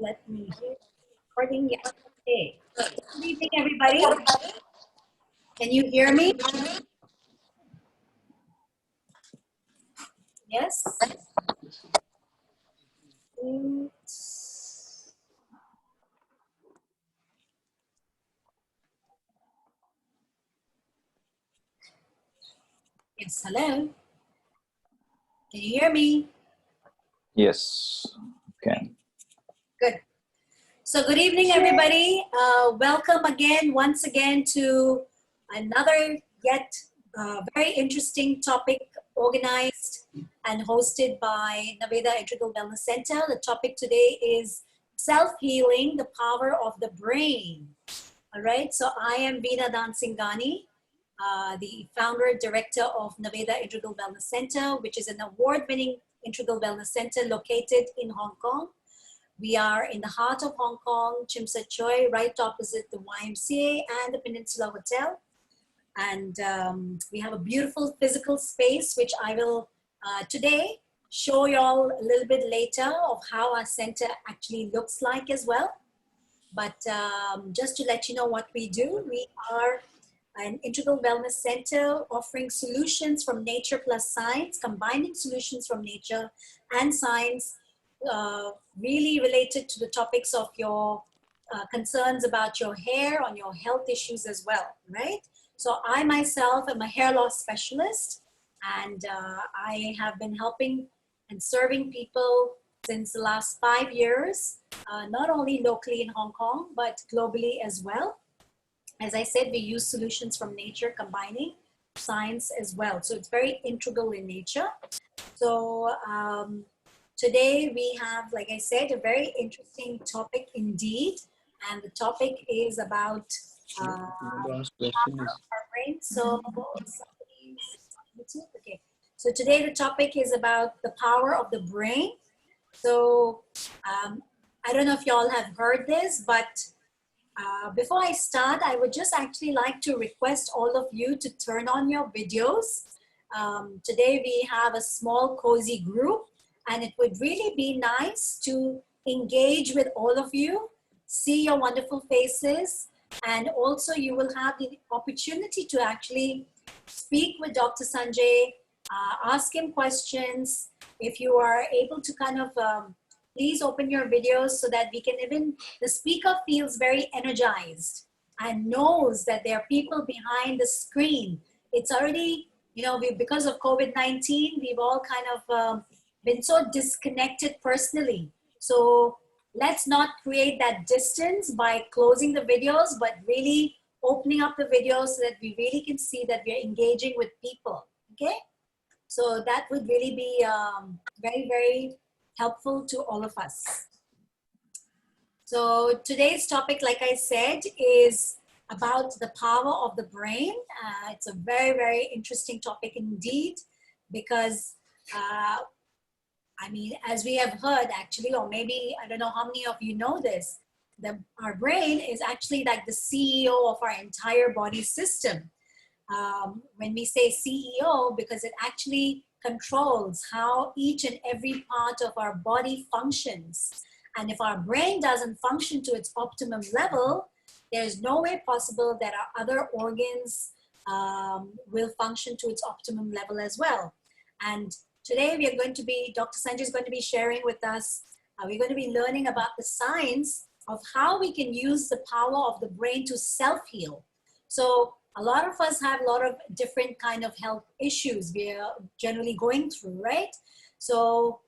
Let me hear. Recording yesterday. Good evening, everybody. Can you hear me? Yes. Oops. Yes. Hello. Can you hear me? Yes. Okay. Good. So, good evening, everybody. Welcome again, once again, to another yet very interesting topic organized and hosted by Naveda Integral Wellness Center. The topic today is self-healing, the power of the brain. All right, so I am Veena Dansingani, the founder, director of Naveda Integral Wellness Center, which is an award-winning integral wellness center located in Hong Kong. We are in the heart of Hong Kong, Chim Sa Choi, right opposite the YMCA and the Peninsula Hotel. And we have a beautiful physical space, which I will today show you all a little bit later of how our center actually looks like as well. But just to let you know what we do, we are an integral wellness center offering solutions from nature plus science, combining solutions from nature and science, really related to the topics of your concerns about your hair, on your health issues as well, right? So I myself am a hair loss specialist, and I have been helping and serving people since the last 5 years, not only locally in Hong Kong, but globally as well. As I said, we use solutions from nature, combining science as well. So it's very integral in nature. So today we have, like I said, a very interesting topic indeed. And the topic is about our brain. So okay. So today the topic is about the power of the brain. So I don't know if y'all have heard this, but before I start, I would just actually like to request all of you to turn on your videos. Today we have a small cozy group, and it would really be nice to engage with all of you, see your wonderful faces, and also you will have the opportunity to actually speak with Dr. Sanjay, ask him questions. If you are able to kind of please open your videos so that we can even, the speaker feels very energized and knows that there are people behind the screen. It's already, because of COVID-19, we've all kind of been so disconnected personally. So let's not create that distance by closing the videos, but really opening up the videos so that we really can see that we're engaging with people, okay? So that would really be very, very helpful to all of us. So today's topic, like I said, is about the power of the brain. It's a very, very interesting topic indeed, because as we have heard actually, or maybe, I don't know how many of you know this, our brain is actually like the CEO of our entire body system. When we say CEO, because it actually controls how each and every part of our body functions. And if our brain doesn't function to its optimum level, there's no way possible that our other organs will function to its optimum level as well. And today we are going to be, Dr. Sanjay is going to be sharing with us, we're going to be learning about the science of how we can use the power of the brain to self-heal. So a lot of us have a lot of different kind of health issues we're generally going through, right? So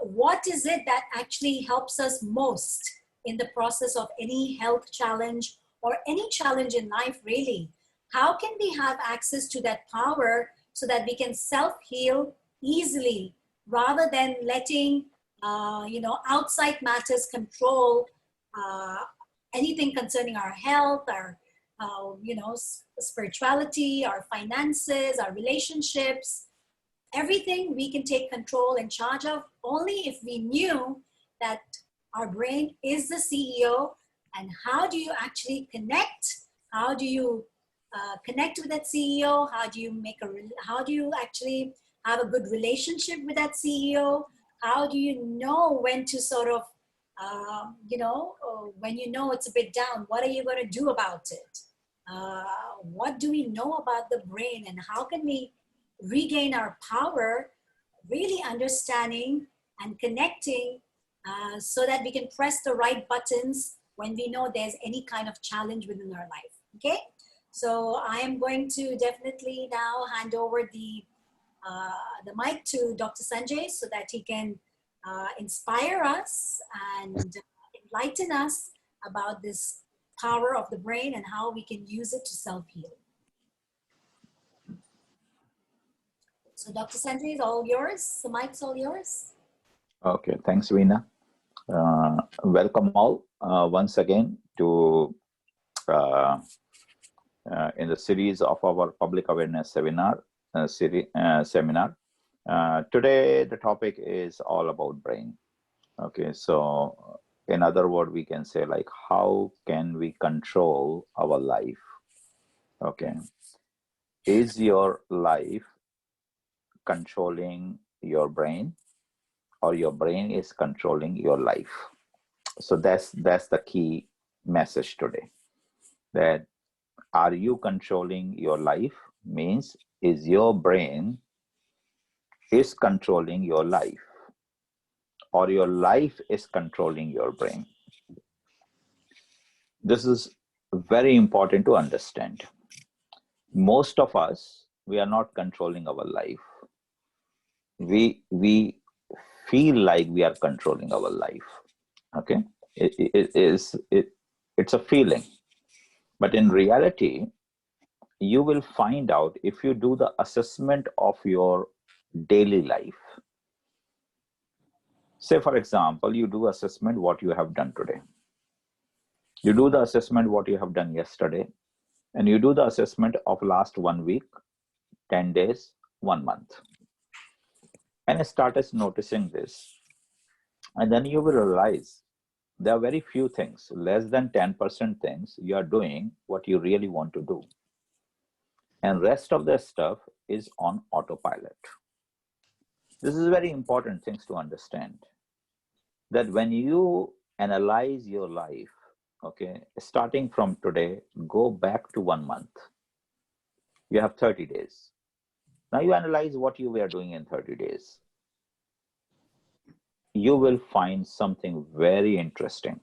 what is it that actually helps us most in the process of any health challenge or any challenge in life, really? How can we have access to that power so that we can self-heal easily rather than letting outside matters control anything concerning our health, our spirituality, our finances, our relationships, everything we can take control and charge of only if we knew that our brain is the CEO. And how do you actually connect? How do you connect with that CEO? How do you actually have a good relationship with that CEO? How do you know when to sort of When you know it's a bit down, what are you going to do about it? What do we know about the brain, and how can we regain our power, really understanding and connecting so that we can press the right buttons when we know there's any kind of challenge within our life. Okay, so I am going to definitely now hand over the mic to Dr. Sanjay so that he can inspire us and enlighten us about this power of the brain and how we can use it to self-heal. So Dr. Sanjay is all yours. The mic's all yours. Okay, thanks, Veena. Welcome all once again to in the series of our public awareness seminar. Today, the topic is all about brain. Okay, so in other words, we can say like, how can we control our life? Okay, is your life controlling your brain, or your brain is controlling your life? So that's the key message today. That are you controlling your life? Means, is your brain is controlling your life, or your life is controlling your brain? This is very important to understand. Most of us, we are not controlling our life. We feel like we are controlling our life. Okay, it's a feeling, but in reality, you will find out if you do the assessment of your daily life. Say, for example, you do assessment what you have done today. You do the assessment what you have done yesterday, and you do the assessment of last 1 week, 10 days, 1 month. And start noticing this. And then you will realize there are very few things, less than 10% things you are doing what you really want to do. And rest of the stuff is on autopilot. This is very important things to understand. That when you analyze your life, okay, starting from today, go back to 1 month. You have 30 days. Now you analyze what you were doing in 30 days. You will find something very interesting.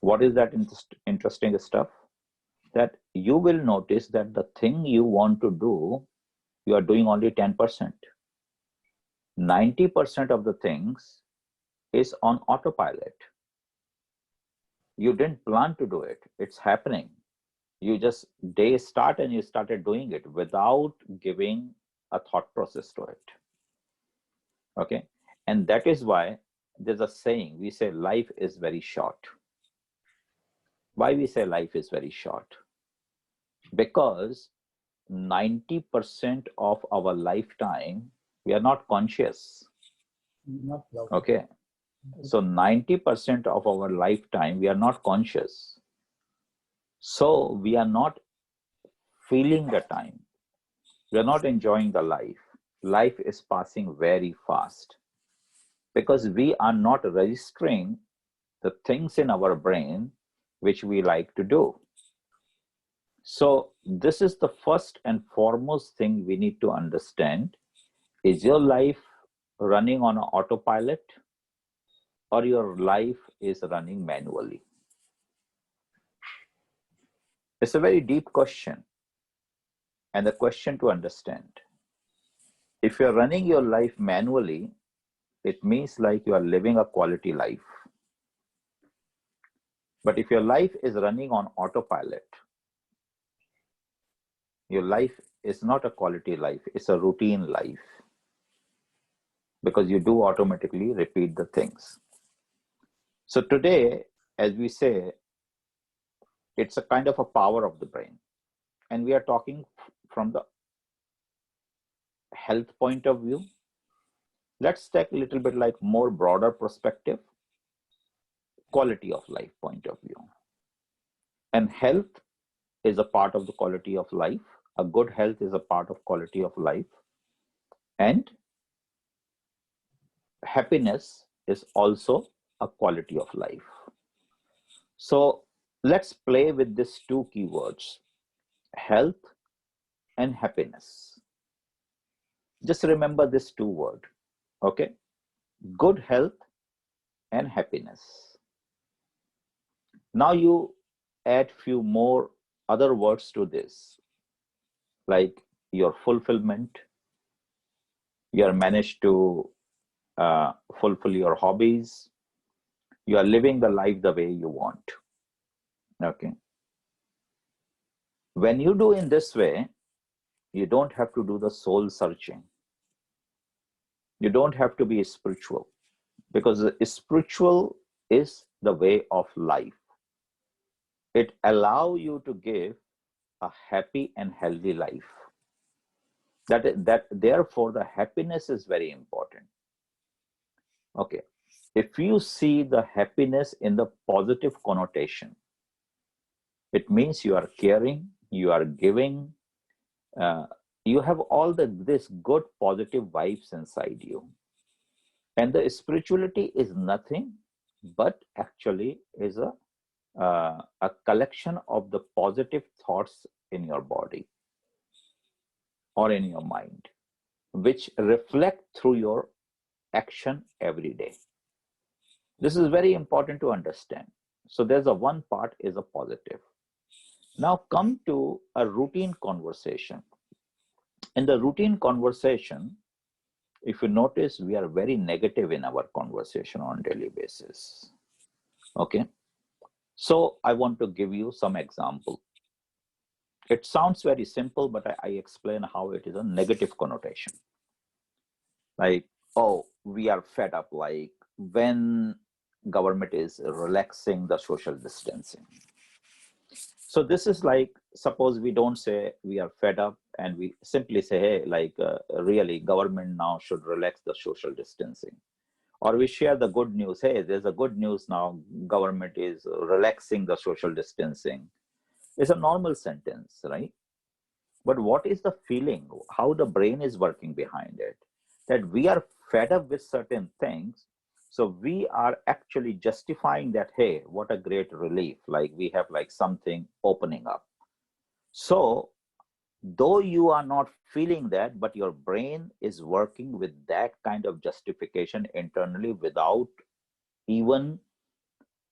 What is that interesting stuff? That you will notice that the thing you want to do, you are doing only 10%. 90% of the things is on autopilot. You didn't plan to do it. It's happening. You just day start and you started doing it without giving a thought process to it. Okay. And that is why there's a saying, we say life is very short. Why we say life is very short? Because 90% of our lifetime, we are not conscious. Okay. So 90% of our lifetime, we are not conscious. So we are not feeling the time. We are not enjoying the life. Life is passing very fast because we are not registering the things in our brain which we like to do. So this is the first and foremost thing we need to understand. Is your life running on an autopilot, or your life is running manually? It's a very deep question, and the question to understand. If you're running your life manually, it means like you are living a quality life. But if your life is running on autopilot, your life is not a quality life, it's a routine life. Because you do automatically repeat the things. So today, as we say, it's a kind of a power of the brain. And we are talking from the health point of view. Let's take a little bit like more broader perspective, quality of life point of view. And health is a part of the quality of life. A good health is a part of quality of life. And happiness is also a quality of life. So let's play with these two keywords, health and happiness. Just remember this two word, okay? Good health and happiness. Now you add few more other words to this, like your fulfillment. You are managed to fulfill your hobbies. You are living the life the way you want. Okay. When you do in this way, you don't have to do the soul searching. You don't have to be spiritual, because spiritual is the way of life. It allows you to give a happy and healthy life. That therefore the happiness is very important. Okay. If you see the happiness in the positive connotation, it means you are caring, you are giving, uh, you have all this good positive vibes inside you. And the spirituality is nothing but actually is a collection of the positive thoughts in your body or in your mind, which reflect through your action every day. This is very important to understand. So there's a one part is a positive. Now come to a routine conversation. In the routine conversation, if you notice, we are very negative in our conversation on daily basis. Okay. So I want to give you some example. It sounds very simple, but I explain how it is a negative connotation. Like, oh, we are fed up, like when government is relaxing the social distancing. So this is like, suppose we don't say we are fed up, and we simply say, hey, like really government now should relax the social distancing. Or we share the good news, hey, there's a good news now, government is relaxing the social distancing. It's a normal sentence, right? But what is the feeling, how the brain is working behind it? That we are fed up with certain things. So we are actually justifying that, hey, what a great relief. Like we have like something opening up. So though you are not feeling that, but your brain is working with that kind of justification internally without even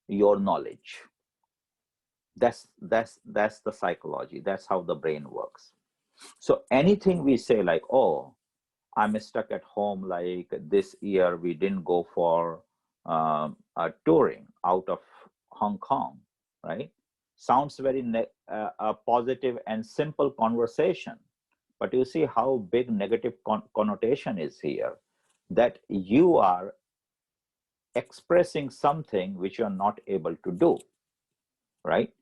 your knowledge. That's the psychology. That's how the brain works. So anything we say like, oh, I'm stuck at home, like this year we didn't go for a touring out of Hong Kong, right? Sounds very a positive and simple conversation, but you see how big negative connotation is here, that you are expressing something which you are not able to do, right?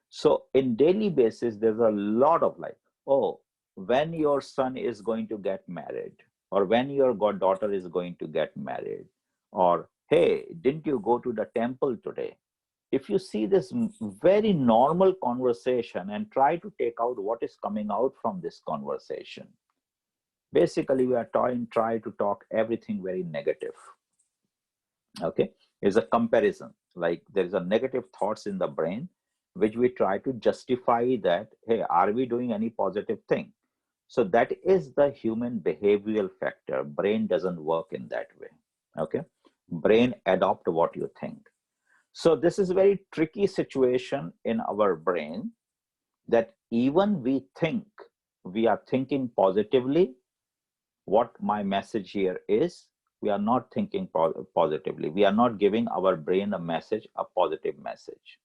So in daily basis, there's a lot of like, oh, when your son is going to get married, or when your goddaughter is going to get married, or hey, didn't you go to the temple today? If you see this very normal conversation and try to take out what is coming out from this conversation, basically we are try to talk everything very negative. Okay, is a comparison, like there is a negative thoughts in the brain which we try to justify that, hey, are we doing any positive thing? So that is the human behavioral factor. Brain doesn't work in that way. Okay, brain adopt what you think. So this is a very tricky situation in our brain, that even we think we are thinking positively. What my message here is, we are not thinking positively. We are not giving our brain a message, a positive message.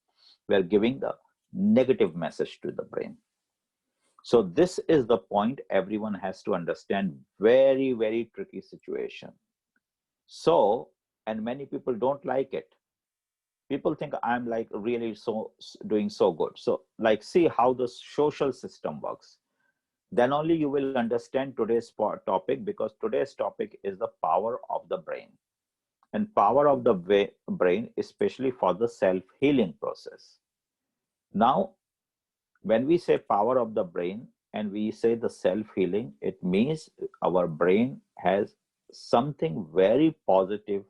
We are giving the negative message to the brain. So this is the point everyone has to understand. Very, very tricky situation. So, and many people don't like it. People think I'm like really so doing so good. So like, see how the social system works. Then only you will understand today's topic, because today's topic is the power of the brain, and power of the brain, especially for the self-healing process. Now, when we say power of the brain and we say the self-healing, it means our brain has something very positive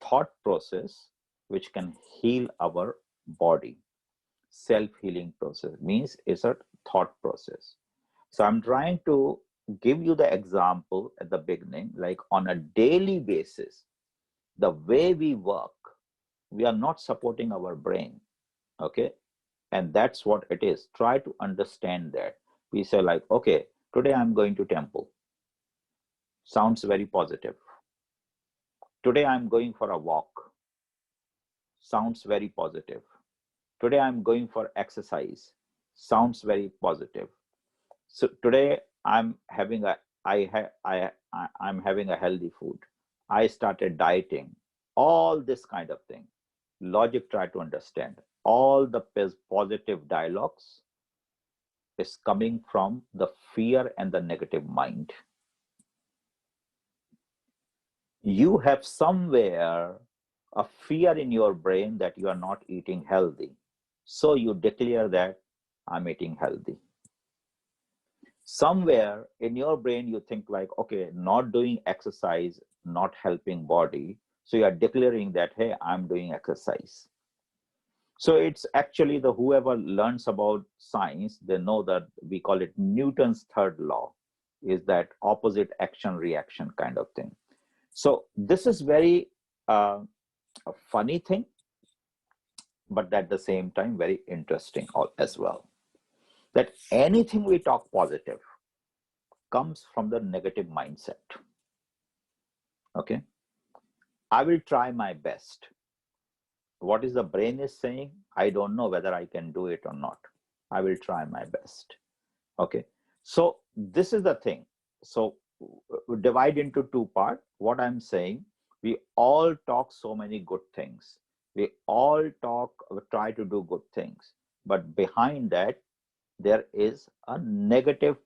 thought process which can heal our body. Self-healing process means it's a thought process. So I'm trying to give you the example at the beginning, like on a daily basis, the way we work, we are not supporting our brain. Okay. And that's what it is. Try to understand that. We say like, okay, today I'm going to temple. Sounds very positive. Today I'm going for a walk. Sounds very positive. Today I'm going for exercise. Sounds very positive. So today I'm having a I'm having a healthy food. I started dieting. All this kind of thing. Logic, try to understand. All the positive dialogues is coming from the fear and the negative mind. You have somewhere a fear in your brain that you are not eating healthy. So you declare that I'm eating healthy. Somewhere in your brain, you think like, okay, not doing exercise, not helping body. So you are declaring that, hey, I'm doing exercise. So it's actually the whoever learns about science, they know that we call it Newton's third law, is that opposite action reaction kind of thing. So this is very a funny thing, but at the same time, very interesting as well. That anything we talk positive comes from the negative mindset. Okay. I will try my best. What is the brain is saying? I don't know whether I can do it or not. I will try my best. Okay. So this is the thing. So divide into two parts. What I'm saying, we all talk so many good things. We all try to do good things. But behind that, there is a negative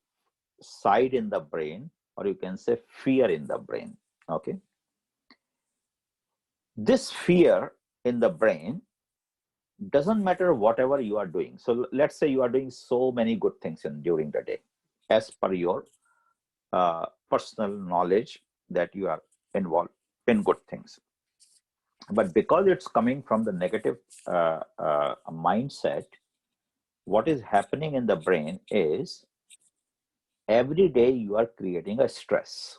side in the brain, or you can say fear in the brain. Okay. This fear in the brain doesn't matter whatever you are doing. So let's say you are doing so many good things during the day, as per your personal knowledge that you are involved in good things. But because it's coming from the negative mindset, what is happening in the brain is every day you are creating a stress.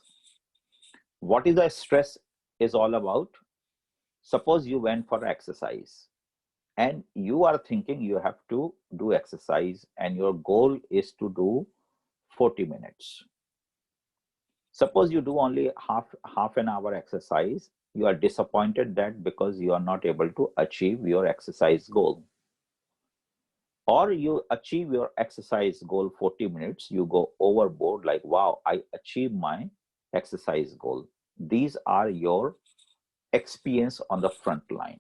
What is the stress is all about? Suppose you went for exercise and you are thinking you have to do exercise and your goal is to do 40 minutes. Suppose you do only half an hour exercise, you are disappointed that because you are not able to achieve your exercise goal. Or you achieve your exercise goal 40 minutes, you go overboard like, wow, I achieved my exercise goal. These are your experience on the front line.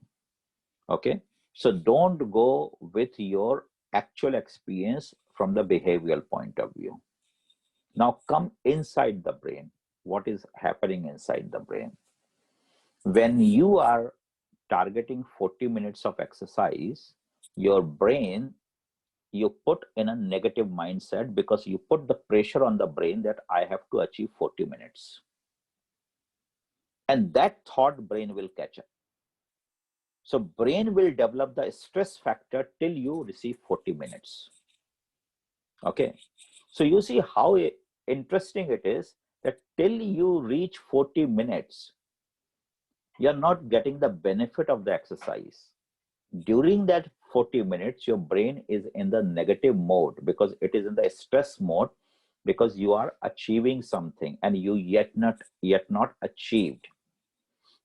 Okay. So don't go with your actual experience from the behavioral point of view. Now come inside the brain. What is happening inside the brain? When you are targeting 40 minutes of exercise, your brain, you put in a negative mindset because you put the pressure on the brain that I have to achieve 40 minutes. And that thought brain will catch up. So brain will develop the stress factor till you receive 40 minutes. Okay. So you see how interesting it is that till you reach 40 minutes, you're not getting the benefit of the exercise. During that 40 minutes, your brain is in the negative mode because it is in the stress mode because you are achieving something and you yet not achieved.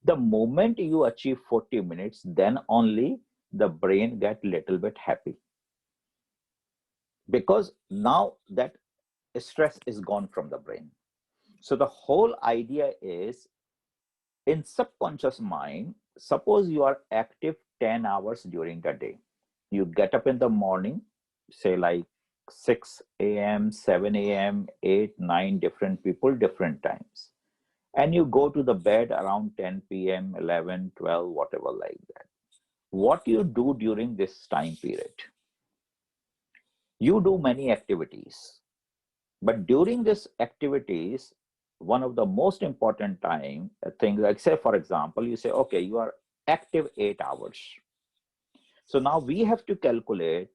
The moment you achieve 40 minutes, then only the brain get little bit happy. Because now that stress is gone from the brain. So the whole idea is in subconscious mind, suppose you are active 10 hours during the day. You get up in the morning, say like 6 a.m., 7 a.m., 8, 9 different people, different times. And you go to the bed around 10 p.m., 11, 12, whatever like that. What you do during this time period? You do many activities. But during these activities, one of the most important thing, like say, for example, you say, okay, you are active 8 hours. So now we have to calculate,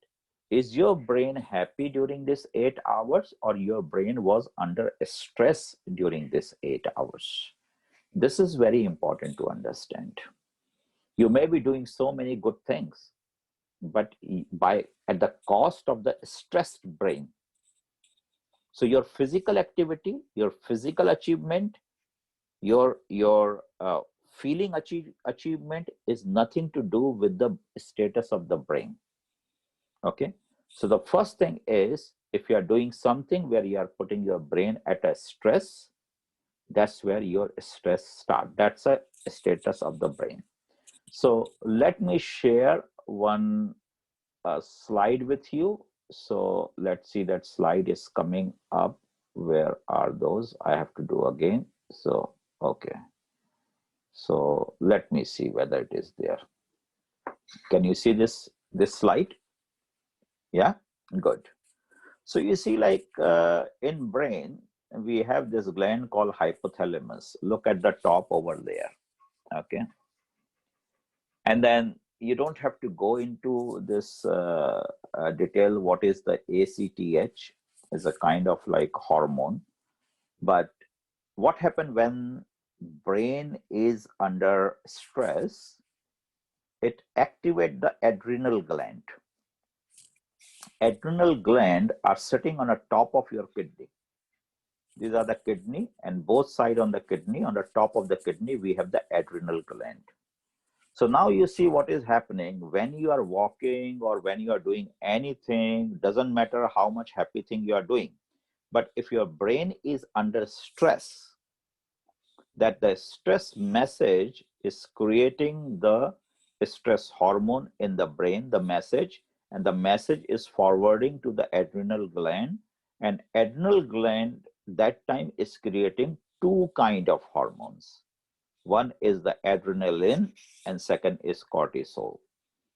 is your brain happy during this 8 hours, or your brain was under stress during this 8 hours? This is very important to understand. You may be doing so many good things, but at the cost of the stressed brain. So your physical activity, your physical achievement, your feeling achievement is nothing to do with the status of the brain. Okay, so the first thing is, if you are doing something where you are putting your brain at a stress, that's where your stress starts. That's a status of the brain. So let me share one slide with you. So let's see, that slide is coming up. Where are those? I have to do again. So, okay. So let me see whether it is there. Can you see this slide? Yeah, good. So you see, like in brain, we have this gland called hypothalamus. Look at the top over there. Okay. And then you don't have to go into this detail. What is the ACTH? Is a kind of like hormone. But what happens when brain is under stress? It activates the adrenal gland. Adrenal gland are sitting on the top of your kidney. These are the kidney, and both sides on the kidney, on the top of the kidney, we have the adrenal gland. So now you see what is happening when you are walking or when you are doing anything, doesn't matter how much happy thing you are doing. But if your brain is under stress, that the stress message is creating the stress hormone in the brain, the message, and the message is forwarding to the adrenal gland, and adrenal gland that time is creating two kind of hormones. One is the adrenaline and second is cortisol.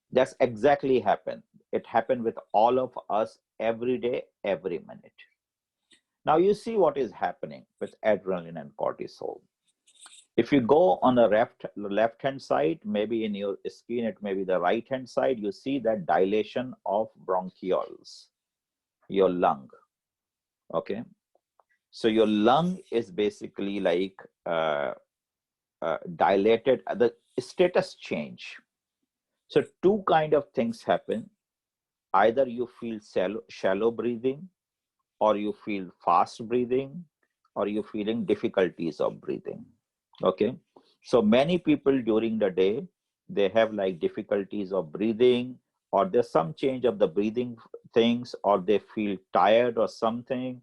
That's exactly happened. It happened with all of us every day, every minute. Now you see what is happening with adrenaline and cortisol. If you go on the left hand side, maybe in your skin, it may be the right hand side, you see that dilation of bronchioles, your lung. Okay. So your lung is basically like dilated, the status change. So two kind of things happen. Either you feel shallow breathing, or you feel fast breathing, or you feeling difficulties of breathing. Okay. So many people during the day, they have like difficulties of breathing, or there's some change of the breathing things, or they feel tired or something.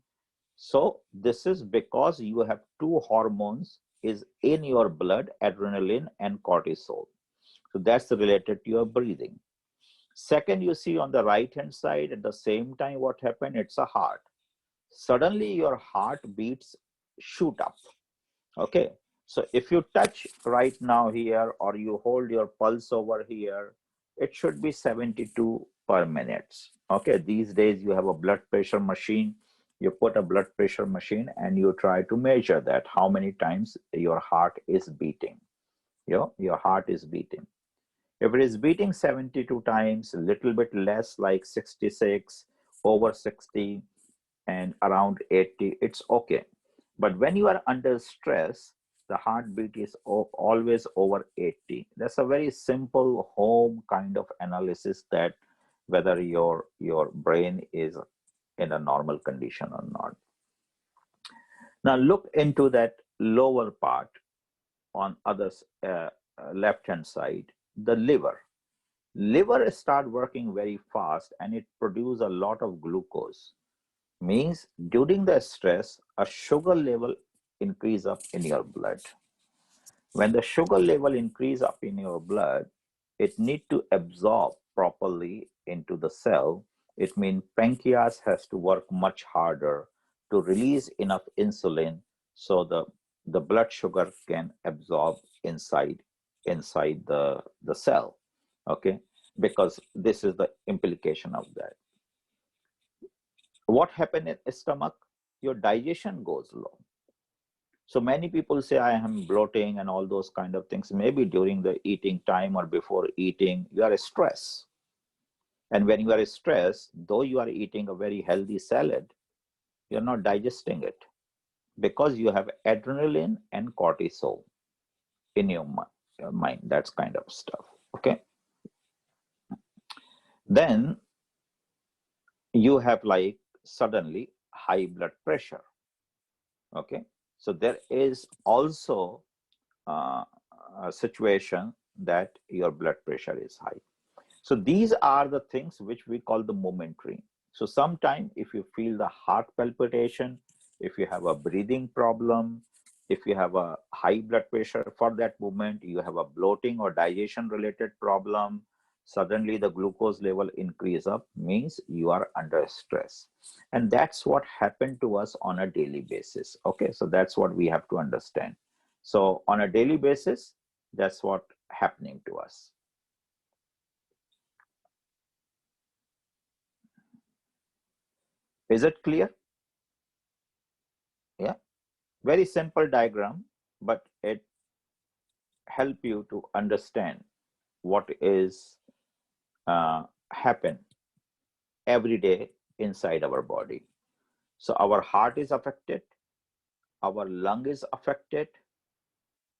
So this is because you have two hormones is in your blood, adrenaline and cortisol. So that's related to your breathing. Second, you see on the right hand side, at the same time, what happened? It's a heart. Suddenly your heart beats shoot up. Okay. So if you touch right now here, or you hold your pulse over here, it should be 72 per minute. Okay. These days you have a blood pressure machine. You put a blood pressure machine and you try to measure that, how many times your heart is beating. Your heart is beating. If it is beating 72 times, a little bit less, like 66, over 60, and around 80, it's okay. But when you are under stress, the heartbeat is always over 80. That's a very simple home kind of analysis, that whether your brain is in a normal condition or not. Now look into that lower part on others left hand side, the liver. Liver start working very fast and it produce a lot of glucose. Means during the stress, a sugar level increase up in your blood. When the sugar level increase up in your blood, it need to absorb properly into the cell. It means pancreas has to work much harder to release enough insulin so the blood sugar can absorb inside the cell. Okay, because this is the implication of that. What happens in stomach? Your digestion goes low. So many people say I am bloating and all those kind of things. Maybe during the eating time or before eating, you are stressed. And when you are stressed, though you are eating a very healthy salad, you're not digesting it because you have adrenaline and cortisol in your mind. That's kind of stuff. Okay. Then you have like suddenly high blood pressure. Okay. So there is also a situation that your blood pressure is high. So these are the things which we call the momentary. So sometime if you feel the heart palpitation, if you have a breathing problem, if you have a high blood pressure for that moment, you have a bloating or digestion related problem, suddenly the glucose level increase up, means you are under stress. And that's what happened to us on a daily basis. Okay, so that's what we have to understand. So on a daily basis, that's what happening to us. Is it clear? Yeah, very simple diagram, but it help you to understand what is happen every day inside our body. So our heart is affected, our lung is affected,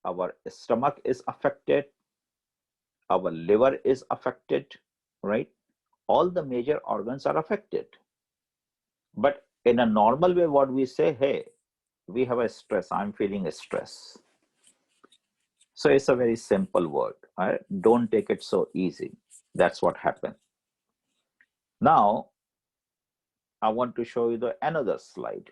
our stomach is affected, our liver is affected, right? All the major organs are affected. But in a normal way, what we say, hey, we have a stress, I'm feeling a stress. So it's a very simple word. Right? Don't take it so easy. That's what happened. Now, I want to show you another slide.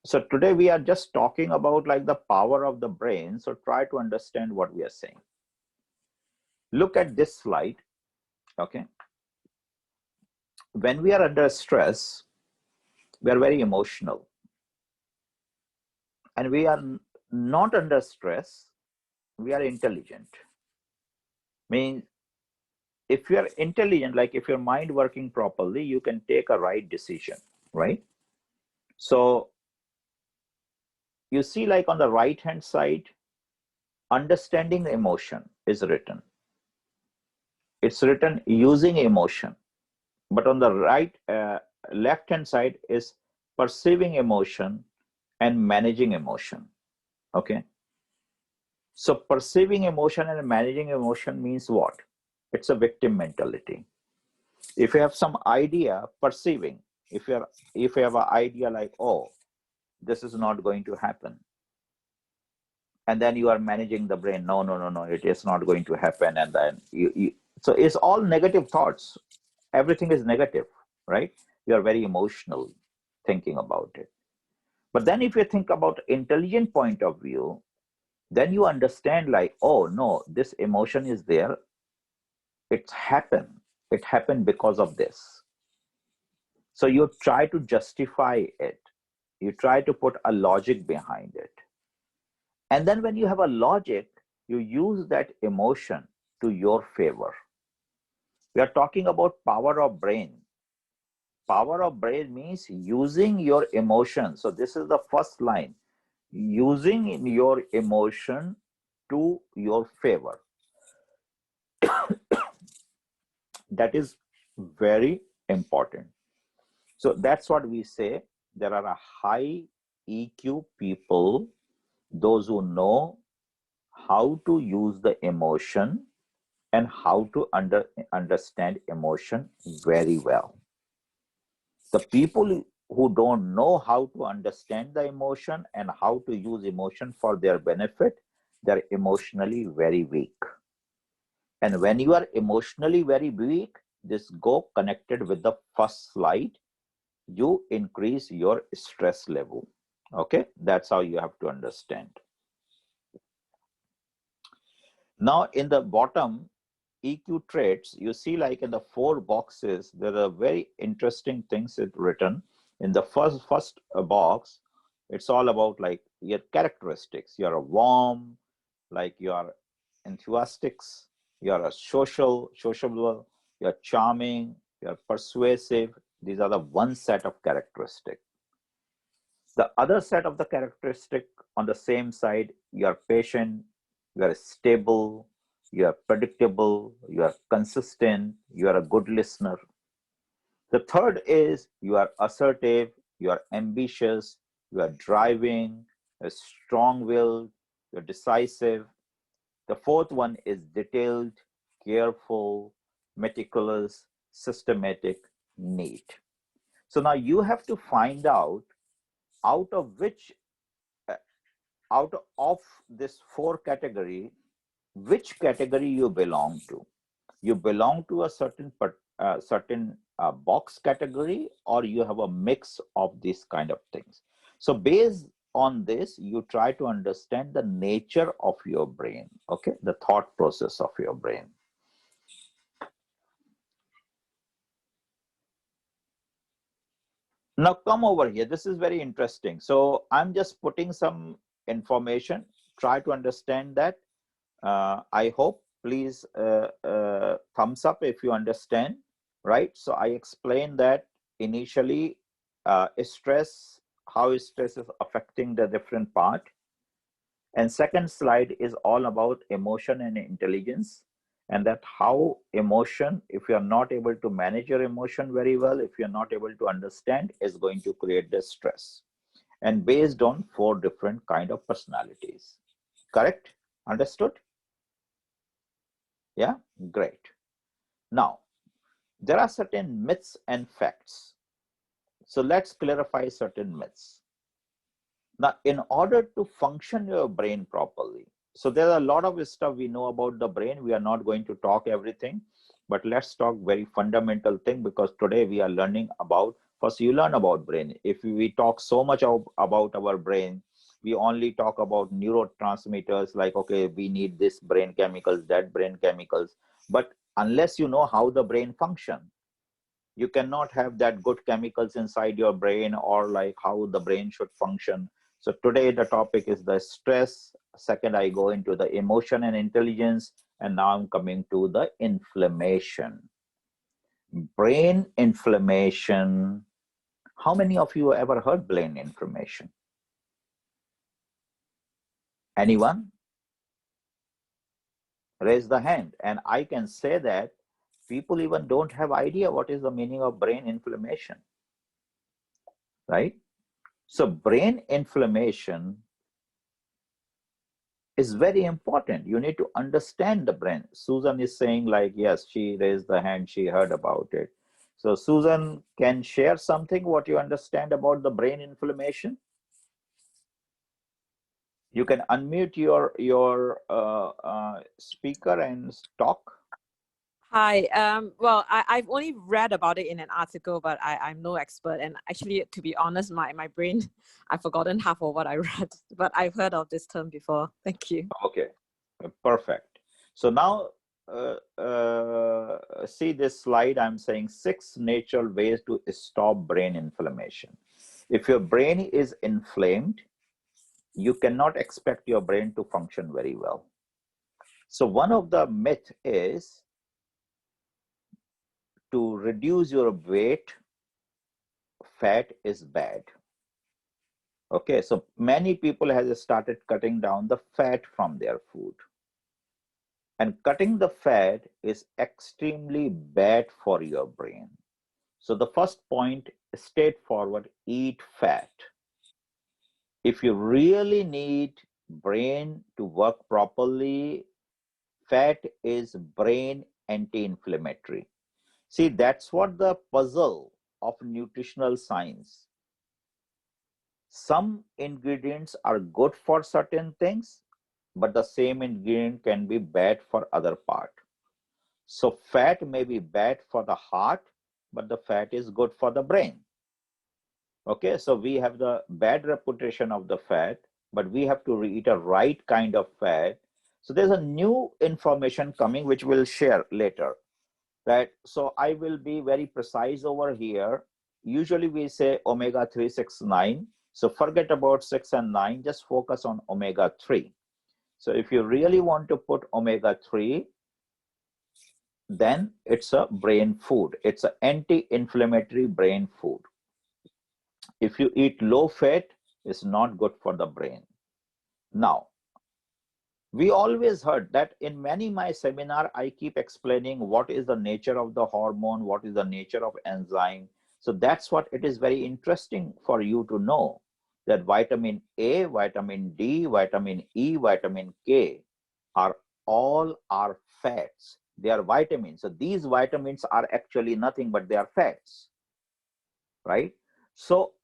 So today we are just talking about like the power of the brain. So try to understand what we are saying. Look at this slide. Okay. When we are under stress, we are very emotional. And we are not under stress, we are intelligent. Means if you are intelligent, like if your mind working properly, you can take a right decision, right? So you see like on the right hand side, understanding the emotion is written. It's written using emotion. But on the left hand side is perceiving emotion and managing emotion. Okay. So perceiving emotion and managing emotion means what? It's a victim mentality. If you have some idea, perceiving, if you have an idea like, oh, this is not going to happen, and then you are managing the brain, no, no, no, no, it is not going to happen, and then so it's all negative thoughts. Everything is negative, right? You are very emotional thinking about it. But then if you think about intelligent point of view, then you understand like, oh no, this emotion is there, it happened because of this. So you try to justify it, you try to put a logic behind it, and then when you have a logic, you use that emotion to your favor. We are talking about power of brain. Power of brain means using your emotion. So this is the first line, using your emotion to your favor. That is very important. So that's what we say. There are a high EQ people, those who know how to use the emotion and how to understand emotion very well. The people who don't know how to understand the emotion and how to use emotion for their benefit, they're emotionally very weak. And when you are emotionally very weak, this go connected with the first slide, you increase your stress level. Okay, that's how you have to understand. Now in the bottom, EQ traits, you see like in the 4 boxes, there are very interesting things written. In the first box, It's all about like your characteristics. You're a warm, like you are enthusiastic, you're a sociable, you're charming, you're persuasive. These are the one set of characteristics. The other set of the characteristic on the same side, you are patient, you are stable, you are predictable, you are consistent, you are a good listener. The third is you are assertive, you are ambitious, you are driving, you're strong-willed, you're decisive. The fourth one is detailed, careful, meticulous, systematic, neat. So now you have to find out of which, uh, out of this four category, which category you belong to. You belong to a certain box category, or you have a mix of these kind of things. So based on this, you try to understand the nature of your brain, okay, the thought process of your brain. Now come over here. This is very interesting. So I'm just putting some information. Try to understand that. I hope, please thumbs up if you understand, right? So I explained that initially, stress, how stress is affecting the different part. And second slide is all about emotion and intelligence, and that how emotion, if you are not able to manage your emotion very well, if you're not able to understand, is going to create the stress. And based on four different kind of personalities. Correct? Understood? Yeah, great. Now, there are certain myths and facts. So let's clarify certain myths. Now, in order to function your brain properly, so there are a lot of stuff we know about the brain. We are not going to talk everything, but let's talk very fundamental thing, because today we are learning about, first you learn about brain. If we talk so much about our brain, we only talk about neurotransmitters, like, okay, we need this brain chemicals, that brain chemicals. But unless you know how the brain function, you cannot have that good chemicals inside your brain, or like how the brain should function. So today the topic is the stress. Second, I go into the emotion and intelligence. And now I'm coming to the inflammation. Brain inflammation. How many of you ever heard brain inflammation? Anyone? Raise the hand. And I can say that people even don't have idea what is the meaning of brain inflammation, right? So brain inflammation is very important. You need to understand the brain. Susan is saying like, yes, she raised the hand, she heard about it. So Susan can share something what you understand about the brain inflammation. You can unmute your speaker and talk. Hi. Well, I've only read about it in an article, but I'm no expert. And actually, to be honest, my brain, I've forgotten half of what I read, but I've heard of this term before. Thank you. Okay, perfect. So now, see this slide, I'm saying 6 natural ways to stop brain inflammation. If your brain is inflamed, you cannot expect your brain to function very well. So one of the myth is to reduce your weight, fat is bad. Okay, so many people has started cutting down the fat from their food. And cutting the fat is extremely bad for your brain. So the first point, straightforward, eat fat. If you really need brain to work properly, fat is brain anti-inflammatory. See, that's what the puzzle of nutritional science. Some ingredients are good for certain things, but the same ingredient can be bad for other part. So fat may be bad for the heart, but the fat is good for the brain. Okay, so we have the bad reputation of the fat, but we have to eat a right kind of fat. So there's a new information coming, which we'll share later. Right? So I will be very precise over here. Usually we say omega 369. So forget about 6 and 9, just focus on omega-3. So if you really want to put omega-3, then it's a brain food. It's an anti-inflammatory brain food. If you eat low fat, it's not good for the brain. Now, we always heard that in many my seminar, I keep explaining what is the nature of the hormone, what is the nature of enzyme. So that's what it is very interesting for you to know, that vitamin A, vitamin D, vitamin E, vitamin K are all are fats. They are vitamins. So these vitamins are actually nothing but they are fats, right? So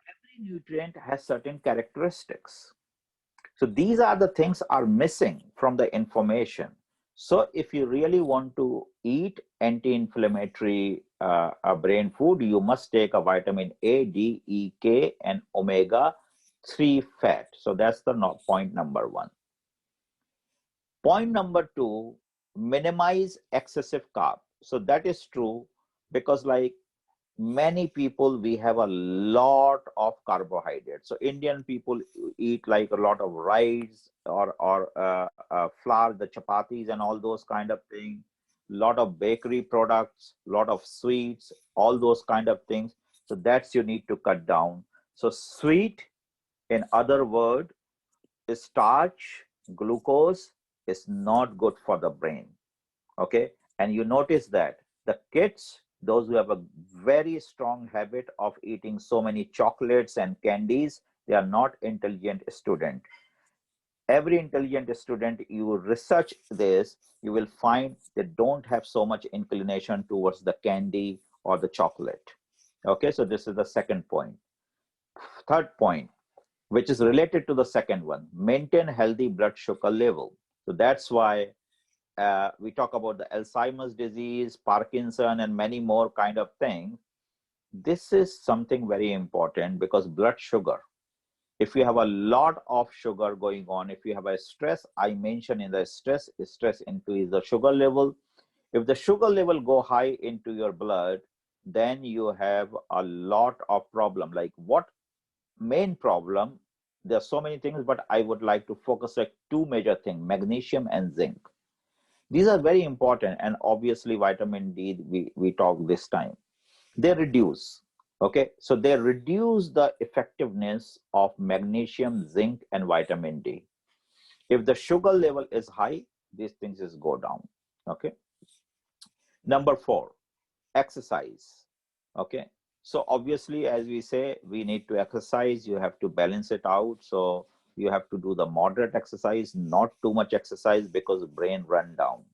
every nutrient has certain characteristics. So these are the things are missing from the information. So if you really want to eat anti-inflammatory brain food, you must take a vitamin A, D, E, K, and omega-3 fat. So that's the point number 1. Point number 2, minimize excessive carb. So that is true, because like many people, we have a lot of carbohydrates. So Indian people eat like a lot of rice or flour, the chapatis and all those kind of things, lot of bakery products, lot of sweets, all those kind of things. So that's you need to cut down. So sweet, in other word, starch, glucose is not good for the brain. Okay, and you notice that the kids, those who have a very strong habit of eating so many chocolates and candies, they are not intelligent student. Every intelligent student, you research this, you will find they don't have so much inclination towards the candy or the chocolate. Okay, so this is the second point. Third point, which is related to the second one, maintain healthy blood sugar level. So that's why we talk about the Alzheimer's disease, Parkinson, and many more kind of things. This is something very important, because blood sugar, if you have a lot of sugar going on, if you have a stress, I mentioned in the stress increase the sugar level. If the sugar level go high into your blood, then you have a lot of problem. Like what main problem? There are so many things, but I would like to focus on 2 major things: magnesium and zinc. These are very important, and obviously vitamin D, we talk this time. They reduce, okay? So they reduce the effectiveness of magnesium, zinc, and vitamin D. If the sugar level is high, these things just go down, okay? Number 4, exercise, okay? So obviously, as we say, we need to exercise, you have to balance it out. So you have to do the moderate exercise, not too much exercise, because the brain run down.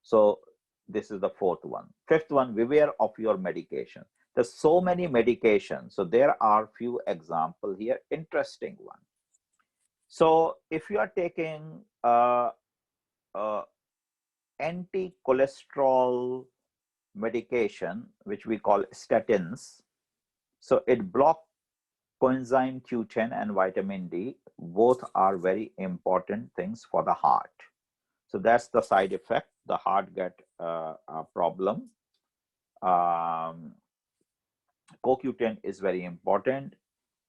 So this is the 4th one. 5th one, beware of your medication. There's so many medications. So there are few examples here, interesting one. So if you are taking anti-cholesterol medication, which we call statins, so it blocks coenzyme Q10 and vitamin D. Both are very important things for the heart. So that's the side effect. The heart get a problem. CoQ10 is very important.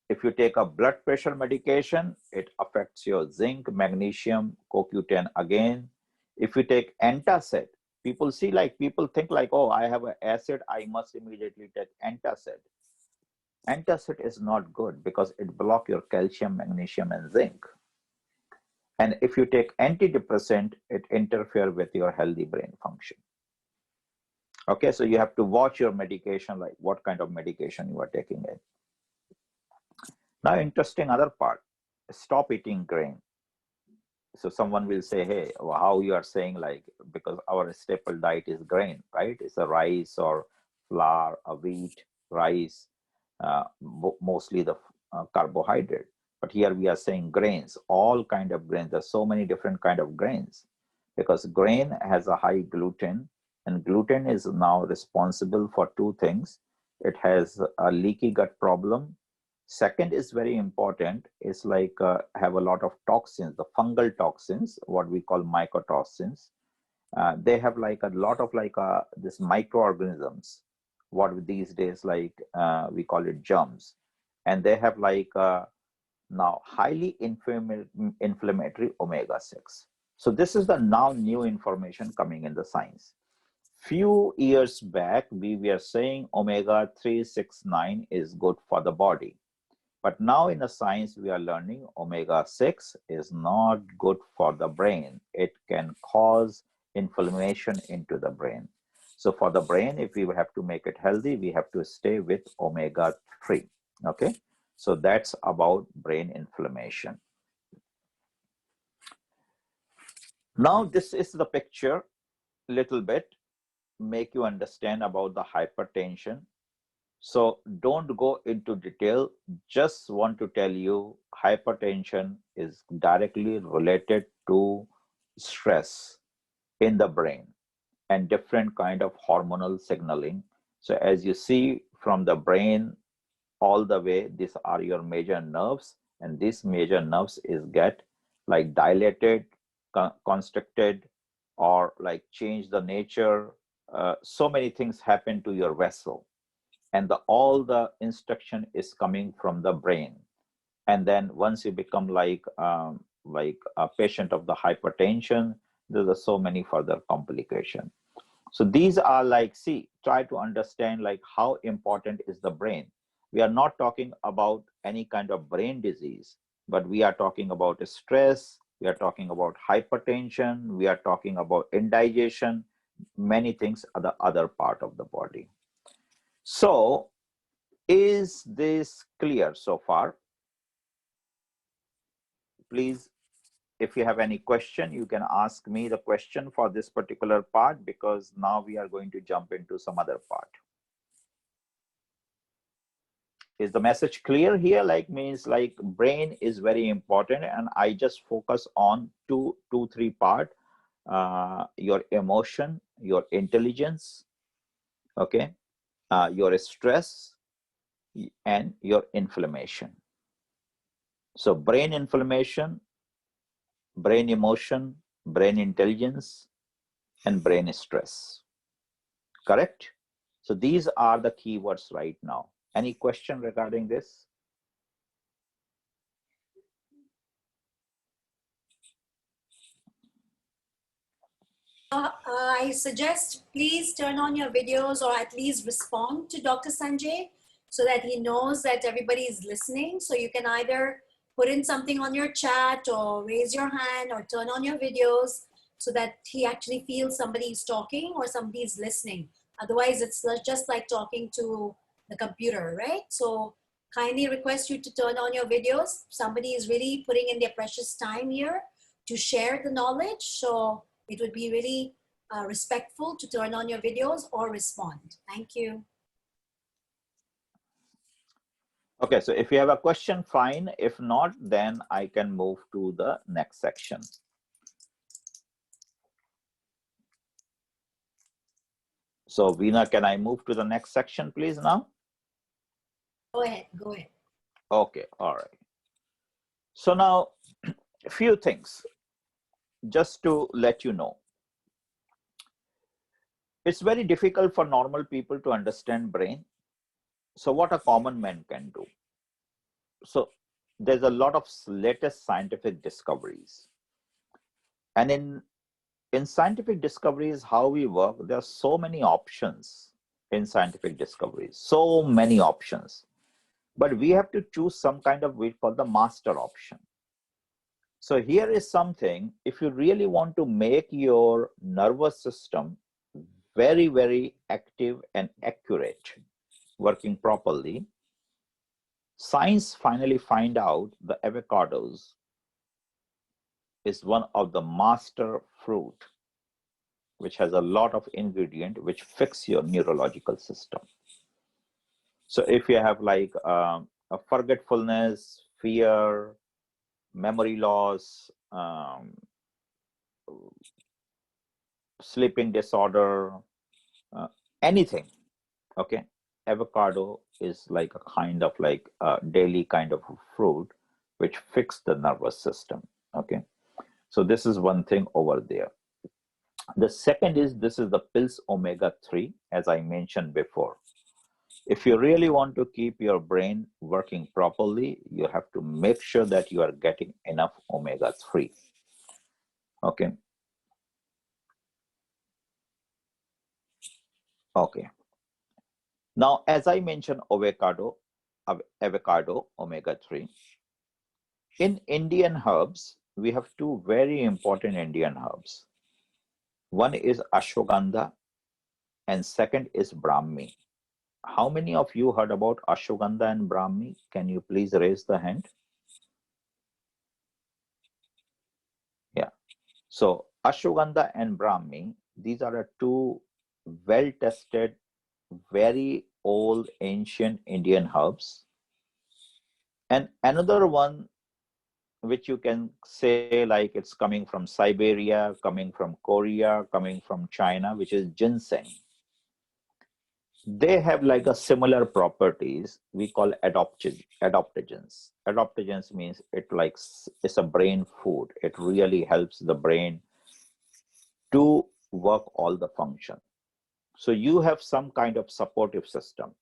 If you take a blood pressure medication, it affects your zinc, magnesium, CoQ10 again. If you take antacid, people think like, oh, I have an acid, I must immediately take antacid. Antacid is not good, because it blocks your calcium, magnesium, and zinc. And if you take antidepressant, it interferes with your healthy brain function. Okay, so you have to watch your medication, like what kind of medication you are taking in. Now, interesting other part, stop eating grain. So someone will say, hey, how you are saying, like, because our staple diet is grain, right? It's a rice or flour, a wheat, rice, mostly the carbohydrate. But here we are saying grains, all kind of grains. There's so many different kind of grains, because grain has a high gluten, and gluten is now responsible for 2 things. It has a leaky gut problem. Second is very important, is like have a lot of toxins, the fungal toxins, what we call mycotoxins. They have like a lot of like this microorganisms, what these days like we call it germs. and they have like now highly inflammatory omega-6. So this is the now new information coming in the science. Few years back, we were saying omega-369 is good for the body. But now in the science, we are learning omega-6 is not good for the brain. It can cause inflammation into the brain. So for the brain, if we have to make it healthy, we have to stay with omega-3, okay? So that's about brain inflammation. Now this is the picture, little bit, make you understand about the hypertension. So don't go into detail, just want to tell you hypertension is directly related to stress in the brain and different kind of hormonal signaling. So as you see from the brain all the way, these are your major nerves, and these major nerves is get like dilated, constricted, or like change the nature. So many things happen to your vessel, and all the instruction is coming from the brain. And then once you become like a patient of the hypertension, there are so many further complications. So these are like, see, try to understand like how important is the brain. We are not talking about any kind of brain disease, but we are talking about stress, we are talking about hypertension, we are talking about indigestion, many things are the other part of the body. So is this clear so far? Please, if you have any question, you can ask me the question for this particular part, because now we are going to jump into some other part. Is the message clear here? Like means like brain is very important, and I just focus on two, three part, your emotion, your intelligence, okay, your stress, and your inflammation. So brain inflammation, brain emotion, brain intelligence, and brain stress. Correct? So these are the keywords right now. Any question regarding this? I suggest please turn on your videos, or at least respond to Dr. Sanjay, so that he knows that everybody is listening. So you can either put in something on your chat, or raise your hand, or turn on your videos, so that he actually feels somebody is talking or somebody is listening. Otherwise, it's just like talking to the computer, right? So kindly request you to turn on your videos. Somebody is really putting in their precious time here to share the knowledge. So it would be really respectful to turn on your videos or respond. Thank you. Okay, so if you have a question, fine. If not, then I can move to the next section. So Veena, can I move to the next section, please, now? Go ahead, go ahead. Okay, all right. So now, a few things, just to let you know. It's very difficult for normal people to understand brain. So what a common man can do. So there's a lot of latest scientific discoveries. And in scientific discoveries, how we work, there are so many options in scientific discoveries, so many options. But we have to choose some kind of, we call the master option. So here is something, if you really want to make your nervous system very, very active and accurate, working properly, science finally find out the avocados is one of the master fruit, which has a lot of ingredient which fix your neurological system. So if you have like a forgetfulness, fear, memory loss, sleeping disorder, anything, okay, avocado is like a kind of like a daily kind of fruit which fix the nervous system, okay. So this is one thing over there. The second is, this is the pills omega-3, as I mentioned before. If you really want to keep your brain working properly, you have to make sure that you are getting enough omega-3. Okay. Okay. Now, as I mentioned, avocado, omega-3. In Indian herbs, we have two very important Indian herbs. One is ashwagandha and second is brahmi. How many of you heard about ashwagandha and brahmi? Can you please raise the hand? Yeah. So ashwagandha and brahmi, these are the two well-tested, very old, ancient Indian herbs. And another one, which you can say like it's coming from Siberia, coming from Korea, coming from China, which is ginseng. They have like a similar properties we call adaptogens. Adaptogens means it's a brain food. It really helps the brain to work all the function. So you have some kind of supportive system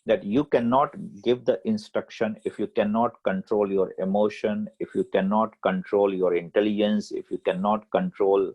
that you cannot give the instruction if you cannot control your emotion, if you cannot control your intelligence, if you cannot control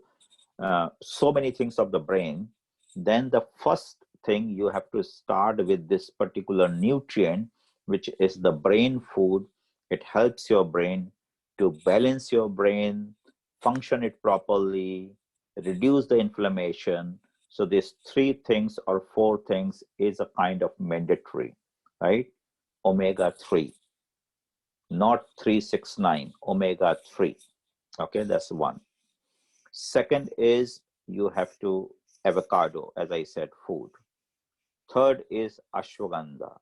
so many things of the brain. Then the first thing you have to start with this particular nutrient, which is the brain food. It helps your brain to balance your brain, function it properly, reduce the inflammation. So these three things or four things is a kind of mandatory, right? Omega-3, not 369, omega-3. Okay, that's one. Second is you have to avocado, as I said, food. Third is ashwagandha.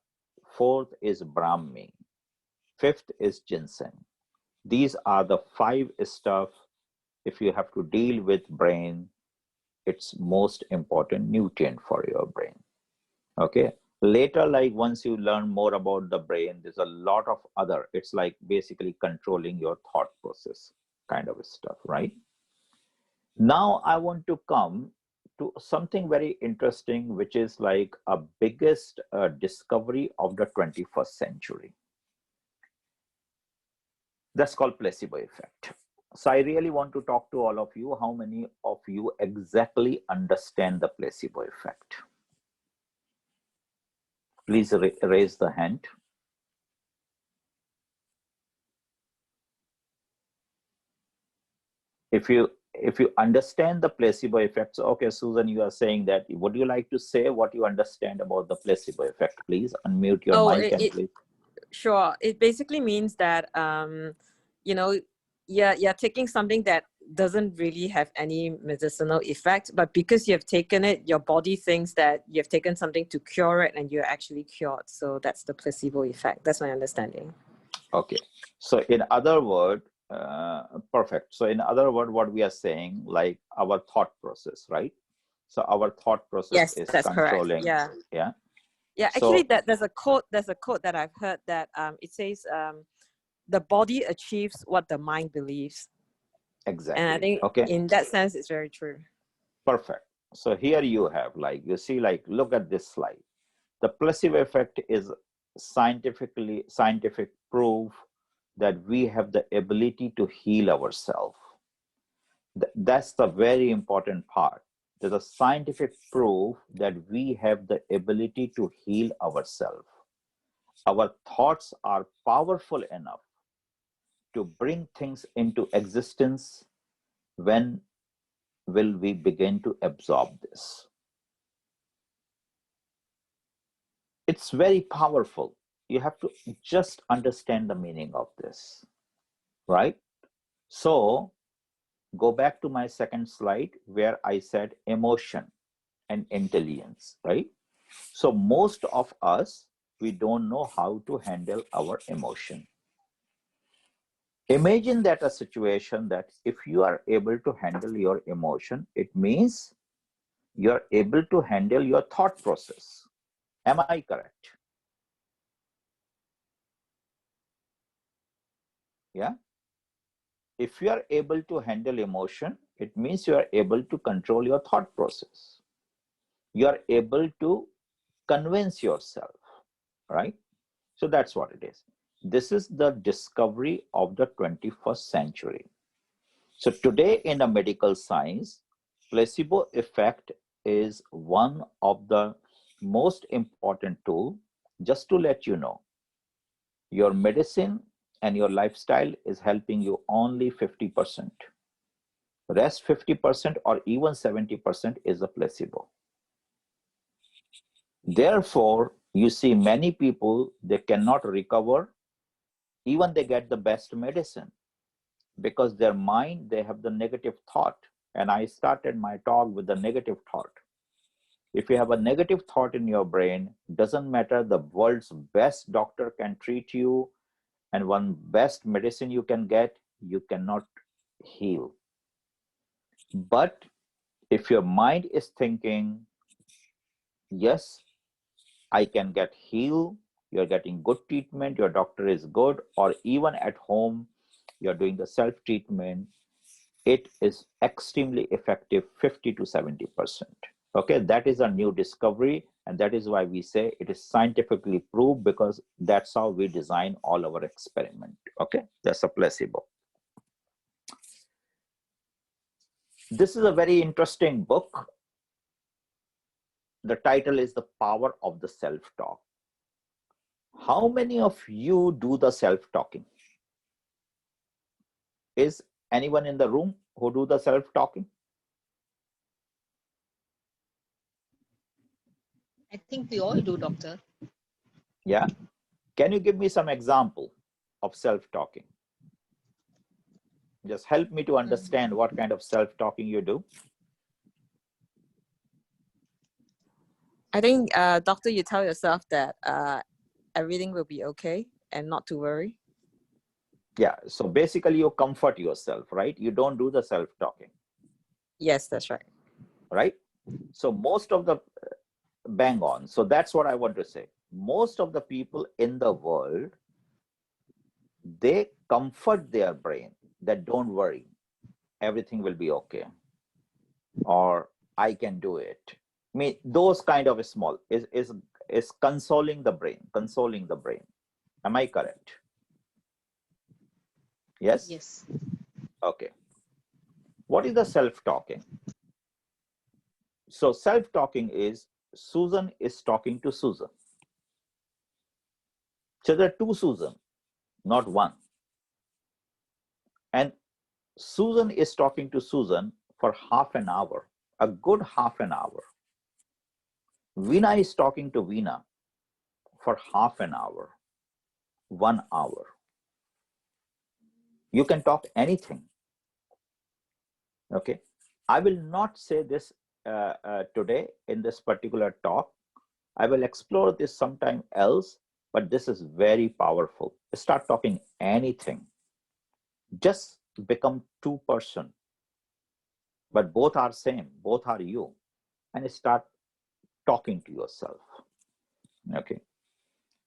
Fourth is brahmi. Fifth is ginseng. These are the five stuff. If you have to deal with brain, it's most important nutrient for your brain. Okay. Later, like once you learn more about the brain, there's a lot of other, it's like basically controlling your thought process kind of stuff, right? Now I want to come to something very interesting, which is like a biggest discovery of the 21st century. That's called placebo effect. So I really want to talk to all of you. How many of you exactly understand the placebo effect? Please raise the hand. If you understand the placebo effects, okay, Susan, you are saying that. Would you like to say what you understand about the placebo effect? Please unmute your mic and please. Sure. It basically means that you know, you're taking something that doesn't really have any medicinal effect, but because you have taken it, your body thinks that you have taken something to cure it, and you're actually cured. So that's the placebo effect. That's my understanding. Okay. So in other word, perfect. So in other word, what we are saying, like our thought process, right? So our thought process is that's controlling. Correct. Yeah. Yeah. So, actually, there's a quote that I've heard that it says the body achieves what the mind believes. exactly. And I think in that sense, it's very true. Perfect. So here you have, like, you see, like, look at this slide. The placebo effect is scientific proof that we have the ability to heal ourselves. That's the very important part. There's a scientific proof that we have the ability to heal ourselves. Our thoughts are powerful enough to bring things into existence. When will we begin to absorb this? It's very powerful. You have to just understand the meaning of this, right? So go back to my second slide where I said emotion and intelligence, right? So most of us, we don't know how to handle our emotion. Imagine that a situation that if you are able to handle your emotion, it means you're able to handle your thought process. Am I correct? Yeah. If you are able to handle emotion, it means you are able to control your thought process. You are able to convince yourself, right? So that's what it is. This is the discovery of the 21st century. So today in a medical science, placebo effect is one of the most important tool. Just to let you know, your medicine and your lifestyle is helping you only 50%. Rest 50% or even 70% is a placebo. Therefore, you see many people, they cannot recover, even they get the best medicine, because their mind, they have the negative thought. And I started my talk with the negative thought. If you have a negative thought in your brain, doesn't matter, the world's best doctor can treat you, and one best medicine you can get, you cannot heal. But if your mind is thinking, yes, I can get healed, you're getting good treatment, your doctor is good, or even at home, you're doing the self-treatment, it is extremely effective, 50 to 70%. Okay, that is a new discovery, and that is why we say it is scientifically proved, because that's how we design all our experiment. Okay, that's a placebo. This is a very interesting book. The title is The Power of the Self-Talk. How many of you do the self-talking? Is anyone in the room who do the self-talking? I think we all do, doctor. Yeah. Can you give me some example of self-talking? Just help me to understand what kind of self-talking you do. I think, doctor, you tell yourself that everything will be okay and not to worry. Yeah, so basically you comfort yourself, right? You don't do the self-talking. Yes, that's right. Right? So most of the, bang on. So that's what I want to say. Most of the people in the world, they comfort their brain that don't worry, everything will be okay, or I can do it. I mean, those kind of small is consoling the brain, consoling the brain. Am I correct? Yes? Yes. Okay. What is the self-talking? So self-talking is Susan is talking to Susan. So there are two Susan, not one. And Susan is talking to Susan for half an hour, a good half an hour. Veena is talking to Veena for half an hour, 1 hour. You can talk anything. Okay. I will not say this today in this particular talk. I will explore this sometime else, but this is very powerful. Start talking anything. Just become two person, but both are same, both are you, and start talking to yourself. Okay.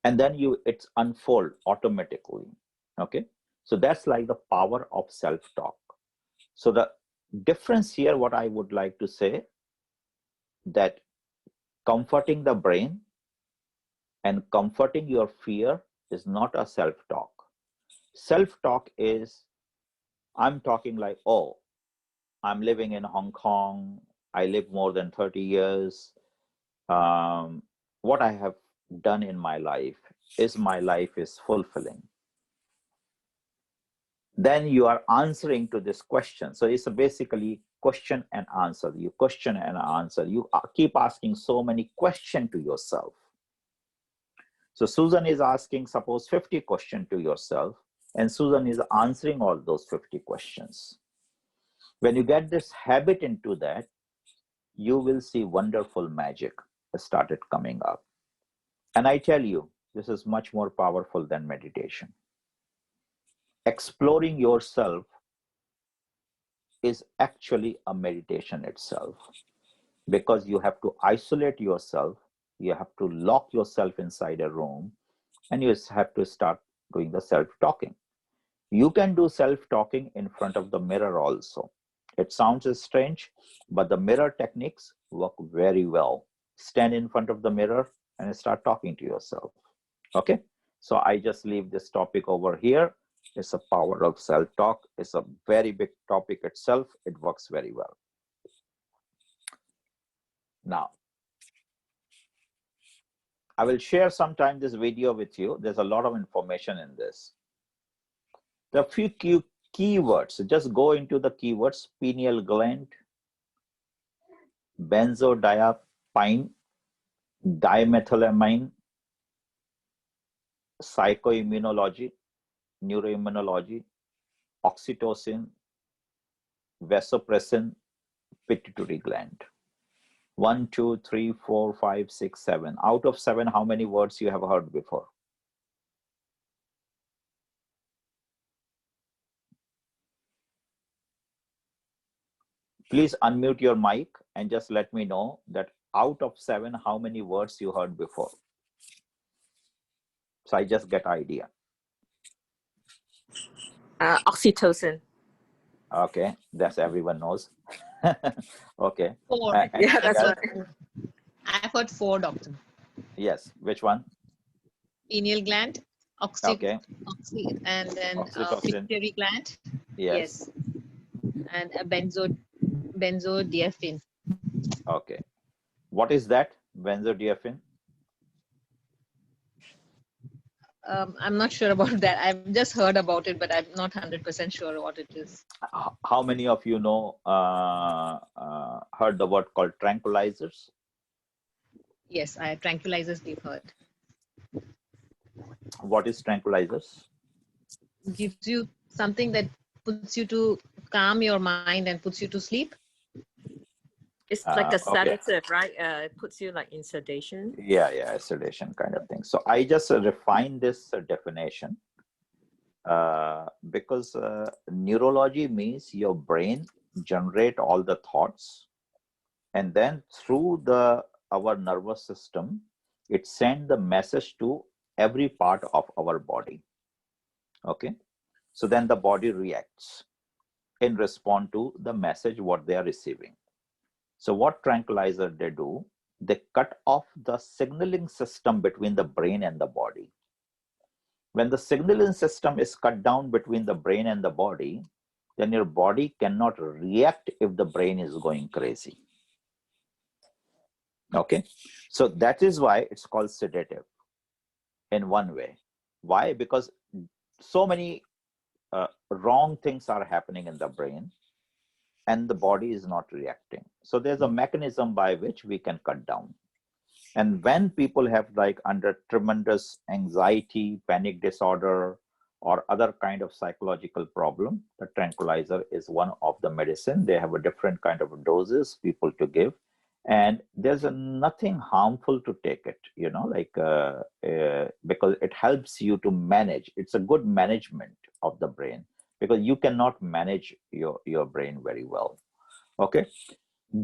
And then it's unfold automatically. Okay. So that's like the power of self-talk. So the difference here, what I would like to say, that comforting the brain and comforting your fear is not a self-talk. Self-talk is, I'm talking like, oh, I'm living in Hong Kong, I live more than 30 years. What I have done in my life is my life is fulfilling. Then you are answering to this question. So it's basically question and answer. You question and answer. You keep asking so many questions to yourself. So Susan is asking, suppose 50 questions to yourself, and Susan is answering all those 50 questions. When you get this habit into that, you will see wonderful magic started coming up. And I tell you, this is much more powerful than meditation. Exploring yourself is actually a meditation itself, because you have to isolate yourself, you have to lock yourself inside a room, and you have to start doing the self-talking. You can do self-talking in front of the mirror also. It sounds strange, but the mirror techniques work very well. Stand in front of the mirror and start talking to yourself. Okay, so I just leave this topic over here. It's a power of self-talk. It's a very big topic itself. It works very well. Now, I will share sometime this video with you. There's a lot of information in this. There are a few keywords. Just go into the keywords: pineal gland, benzodiazepine, dimethylamine, psychoimmunology, neuroimmunology, oxytocin, vasopressin, pituitary gland. 1, 2, 3, 4, 5, 6, 7. Out of 7, how many words you have heard before? Please unmute your mic and just let me know that out of 7, how many words you heard before. So I just get idea. Oxytocin. Okay, that's everyone knows. Okay. 4. Yeah, that's else? right. I've heard 4, doctor. Yes, which one? Pineal gland, Okay. and then Oxytocin. pituitary gland. Yes. And a benzodiazepine. Okay. What is that? Benzodiazepine? I'm not sure about that. I've just heard about it, but I'm not 100% sure what it is. How many of you know, heard the word called tranquilizers? Yes, tranquilizers we've heard. What is tranquilizers? Gives you something that puts you to calm your mind and puts you to sleep. It's like a Okay. sedative, right? It puts you like in sedation. Yeah, sedation kind of thing. So I just refined this definition because neurology means your brain generate all the thoughts, and then through our nervous system, it send the message to every part of our body. Okay, so then the body reacts in response to the message what they are receiving. So what tranquilizer they do, they cut off the signaling system between the brain and the body. When the signaling system is cut down between the brain and the body, then your body cannot react if the brain is going crazy. Okay, so that is why it's called sedative in one way. Why? Because so many wrong things are happening in the brain and the body is not reacting. So there's a mechanism by which we can cut down. And when people have like under tremendous anxiety, panic disorder, or other kind of psychological problem, the tranquilizer is one of the medicine. They have a different kind of doses people to give. And there's nothing harmful to take it, because it helps you to manage. It's a good management of the brain because you cannot manage your brain very well. Okay.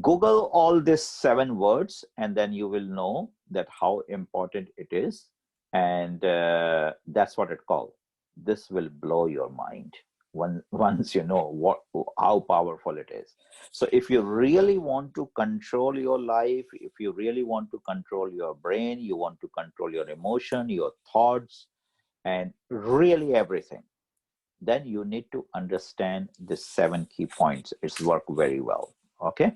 Google all these 7 words and then you will know that how important it is. And that's what it called. This will blow your mind once you know how powerful it is. So if you really want to control your life, if you really want to control your brain, you want to control your emotion, your thoughts, and really everything, then you need to understand the 7 key points. It's worked very well. Okay,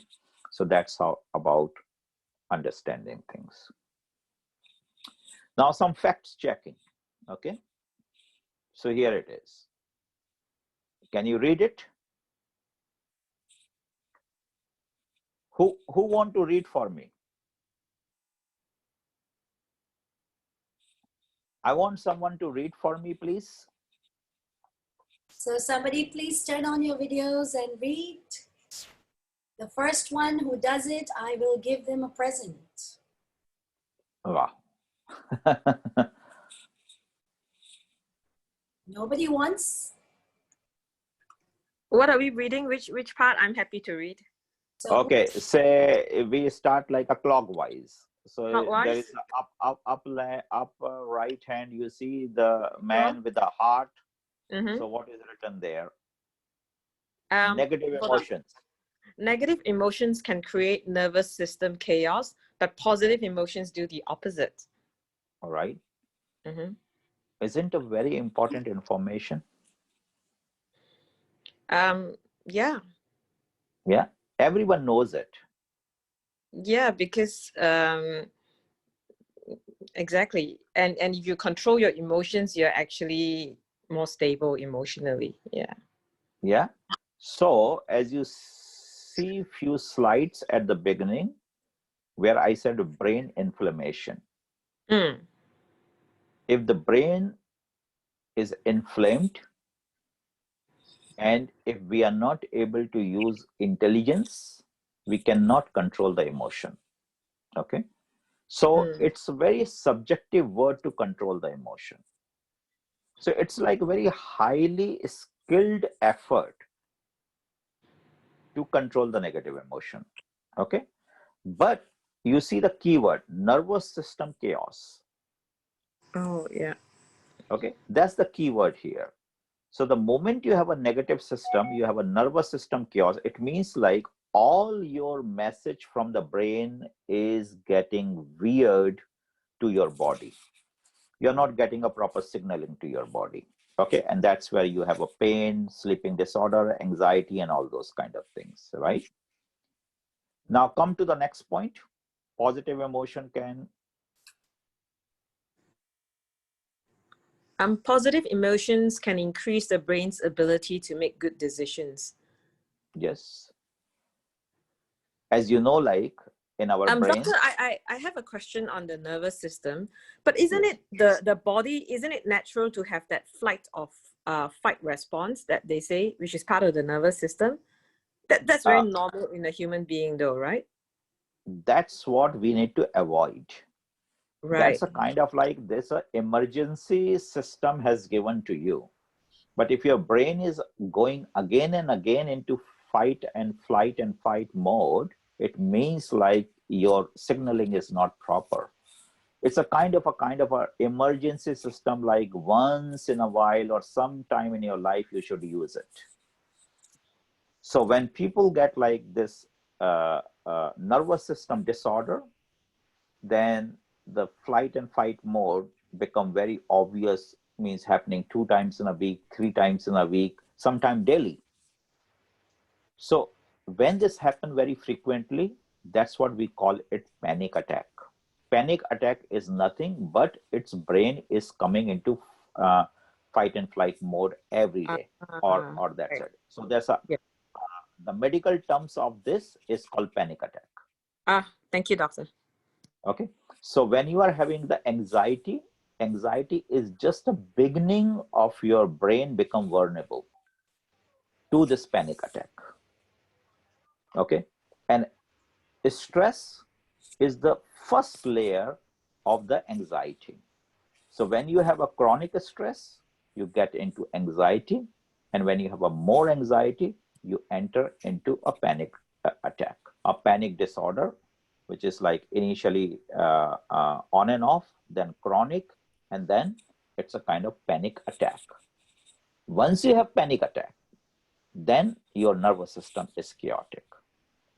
so that's how about understanding things. Now some facts checking. Okay, so here it is. Can you read it? Who want to read for me? I want someone to read for me, please. So somebody please turn on your videos and read. The first one who does it, I will give them a present. Wow. Nobody wants? What are we reading? Which part? I'm happy to read. So Okay, say we start like a clockwise. So Clockwise? there is a up right hand. You see the man with the heart. Mm-hmm. So what is written there? Negative Negative emotions. Negative emotions can create nervous system chaos, but positive emotions do the opposite. All right. Mm-hmm. Isn't a very important information? Yeah. Yeah. Everyone knows it. Yeah, because exactly. And if you control your emotions, you're actually more stable emotionally. Yeah. Yeah. So as you see few slides at the beginning where I said brain inflammation. Mm. If the brain is inflamed and if we are not able to use intelligence, we cannot control the emotion. Okay. So Mm. it's a very subjective word to control the emotion. So it's like a very highly skilled effort to control the negative emotion. Okay. But you see the keyword nervous system chaos. Oh, yeah. Okay. That's the keyword here. So the moment you have a negative system, you have a nervous system chaos. It means like all your message from the brain is getting weird to your body. You're not getting a proper signaling to your body. Okay. And that's where you have a pain, sleeping disorder, anxiety, and all those kind of things, right? Now come to the next point. Positive emotion can. Positive emotions can increase the brain's ability to make good decisions. Yes. As you know, like in our brain. Doctor, I have a question on the nervous system, but isn't Yes. it the body, isn't it natural to have that flight of fight response that they say, which is part of the nervous system? That's very Uh, normal in a human being though, right? that's what we need to avoid. That's Right. a kind of like this emergency system has given to you. But if your brain is going again and again into fight and flight and fight mode, it means like your signaling is not proper. It's a kind of a emergency system, like once in a while or sometime in your life you should use it. So when people get like this nervous system disorder, then the flight and fight mode become very obvious, means happening 2 times in a week, 3 times in a week, sometime daily. So when this happen very frequently, that's what we call it panic attack. Panic attack is nothing but its brain is coming into uh, fight and flight mode every day, or that's Right. it. So there's a Yeah. the medical terms of this is called panic attack. Thank you, doctor. Okay. So when you are having the anxiety, anxiety is just the beginning of your brain become vulnerable to this panic attack. Okay. And stress is the first layer of the anxiety. So when you have a chronic stress, you get into anxiety. And when you have a more anxiety, you enter into a panic attack, a panic disorder, which is like initially on and off, then chronic, and then it's a kind of panic attack. Once you have panic attack, then your nervous system is chaotic,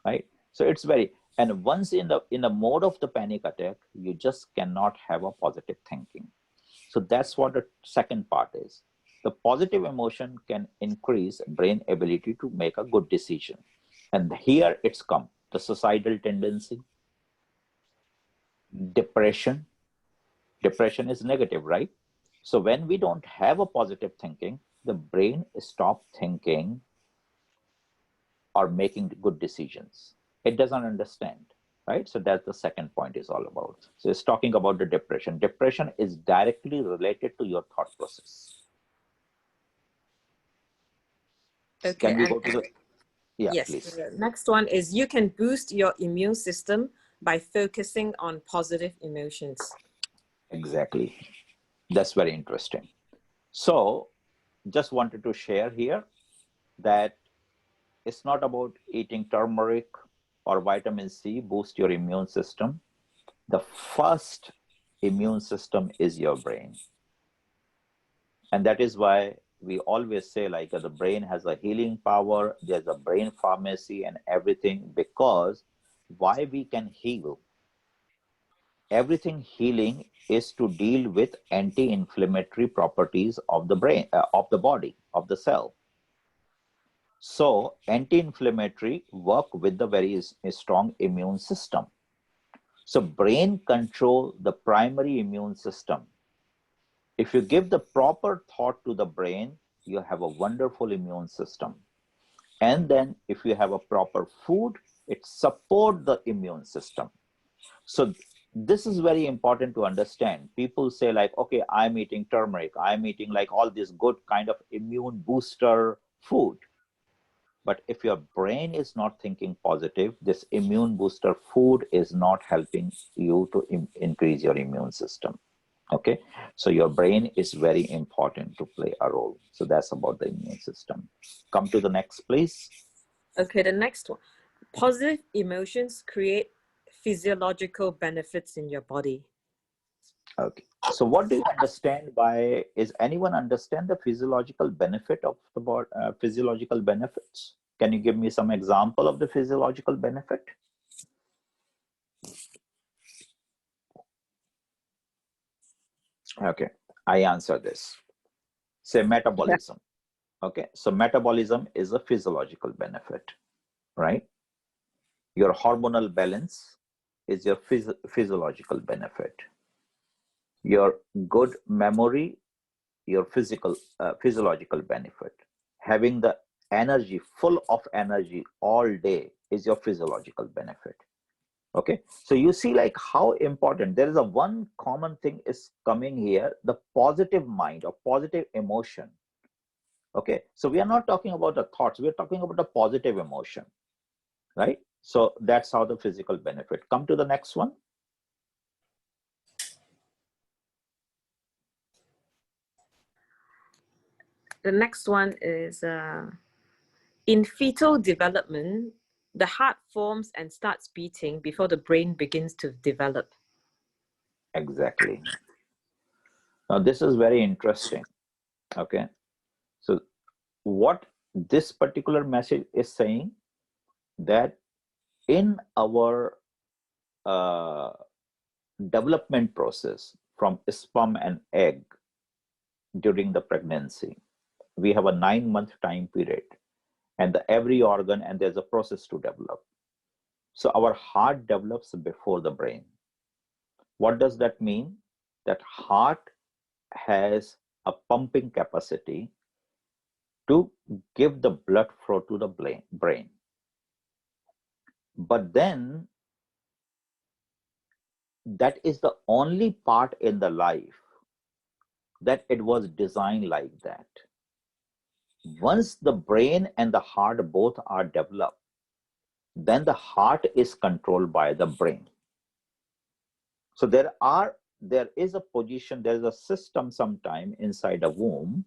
right? So it's very, and once in the mode of the panic attack, you just cannot have a positive thinking. So that's what the second part is. The positive emotion can increase brain ability to make a good decision. And here it's come, the suicidal tendency, depression. Depression is negative, right? So when we don't have a positive thinking, the brain stop thinking or making good decisions. It doesn't understand, right? So that's the second point is all about. So it's talking about the depression. Depression is directly related to your thought process. Okay. Can we go to the, yeah, Yes, please. the next one is you can boost your immune system by focusing on positive emotions. Exactly. That's very interesting. So just wanted to share here that it's not about eating turmeric or vitamin C boost your immune system. The first immune system is your brain. And that is why we always say like the brain has a healing power, there's a brain pharmacy and everything, because why we can heal everything healing is to deal with anti-inflammatory properties of the brain, of the body, of the cell. So anti-inflammatory work with the very strong immune system. So brain control the primary immune system. If you give the proper thought to the brain, you have a wonderful immune system. And then if you have a proper food, it supports the immune system. So this is very important to understand. People say like, okay, I'm eating turmeric, I'm eating like all this good kind of immune booster food. But if your brain is not thinking positive, this immune booster food is not helping you to increase your immune system. Okay, so your brain is very important to play a role. So that's about the immune system. Come to the next, please. Okay, the next one. Positive emotions create physiological benefits in your body. Okay, so what do you understand by, is anyone understand the physiological benefit of the body, physiological benefits? Can you give me some example of the physiological benefit? Okay, I answer this. Say metabolism. Okay, so metabolism is a physiological benefit, right? Your hormonal balance is your physiological benefit. Your good memory, your physiological benefit. Having the energy, full of energy all day is your physiological benefit. Okay, so you see like how important, there is a one common thing is coming here, the positive mind or positive emotion. Okay, so we are not talking about the thoughts, we are talking about the positive emotion, right? So that's how the physical benefit. Come to the next one. The next one is in fetal development, the heart forms and starts beating before the brain begins to develop. Exactly. Now this is very interesting. Okay, so what this particular message is saying, that in our development process from sperm and egg during the pregnancy, we have a 9-month time period, and every organ, and there's a process to develop. So our heart develops before the brain. What does that mean? That heart has a pumping capacity to give the blood flow to the brain. But then that is the only part in the life that it was designed like that. Once the brain and the heart both are developed, then the heart is controlled by the brain. So there is a position, there is a system sometime inside a womb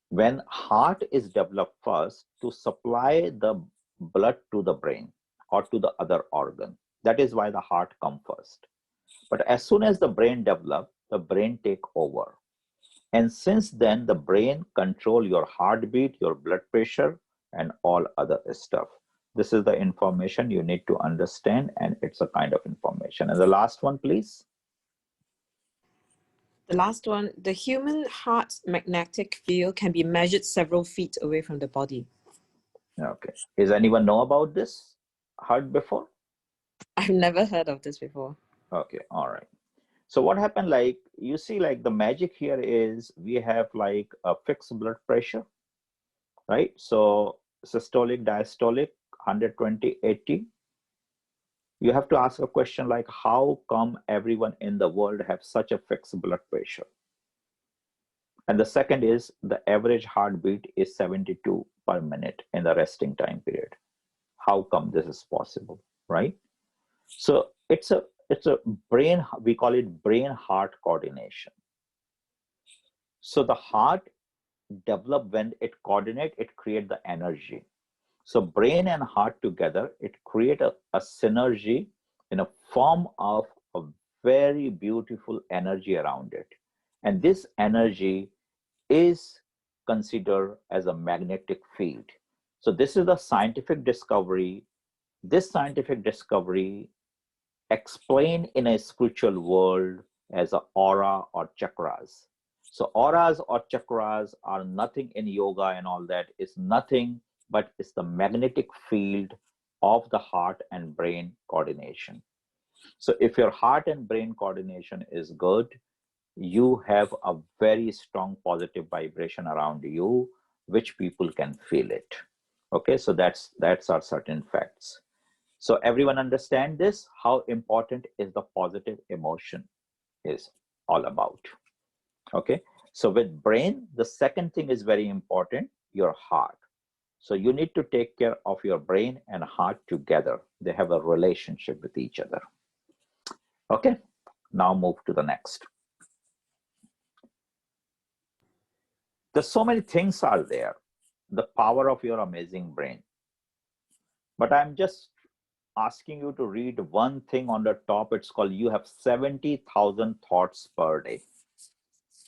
when heart is developed first to supply the blood to the brain or to the other organ. That is why the heart comes first. But as soon as the brain develops, the brain take over. And since then, the brain control your heartbeat, your blood pressure, and all other stuff. This is the information you need to understand, and it's a kind of information. And the last one, please. The last one, the human heart's magnetic field can be measured several feet away from the body. Okay. Does anyone know about this? Heard before? I've never heard of this before. Okay, all right. So what happened, like, you see, like the magic here is we have like a fixed blood pressure, right? So systolic, diastolic, 120, 80. You have to ask a question like, how come everyone in the world have such a fixed blood pressure? And the second is the average heartbeat is 72 per minute in the resting time period. How come this is possible, right? So it's a brain, we call it brain heart coordination. So the heart develop when it coordinate, it create the energy. So brain and heart together, it create a synergy in a form of a very beautiful energy around it. And this energy is considered as a magnetic field. So this is the scientific discovery. This scientific discovery explained in a spiritual world as an aura or chakras. So auras or chakras are nothing in yoga and all that. It's nothing, but it's the magnetic field of the heart and brain coordination. So if your heart and brain coordination is good, you have a very strong positive vibration around you, which people can feel it. Okay, so that's our certain facts. So everyone understand this, how important is the positive emotion is all about. Okay, so with brain, the second thing is very important, your heart. So you need to take care of your brain and heart together. They have a relationship with each other. Okay, now move to the next. There's so many things are there, the power of your amazing brain. But I'm just asking you to read one thing on the top. It's called, you have 70,000 thoughts per day.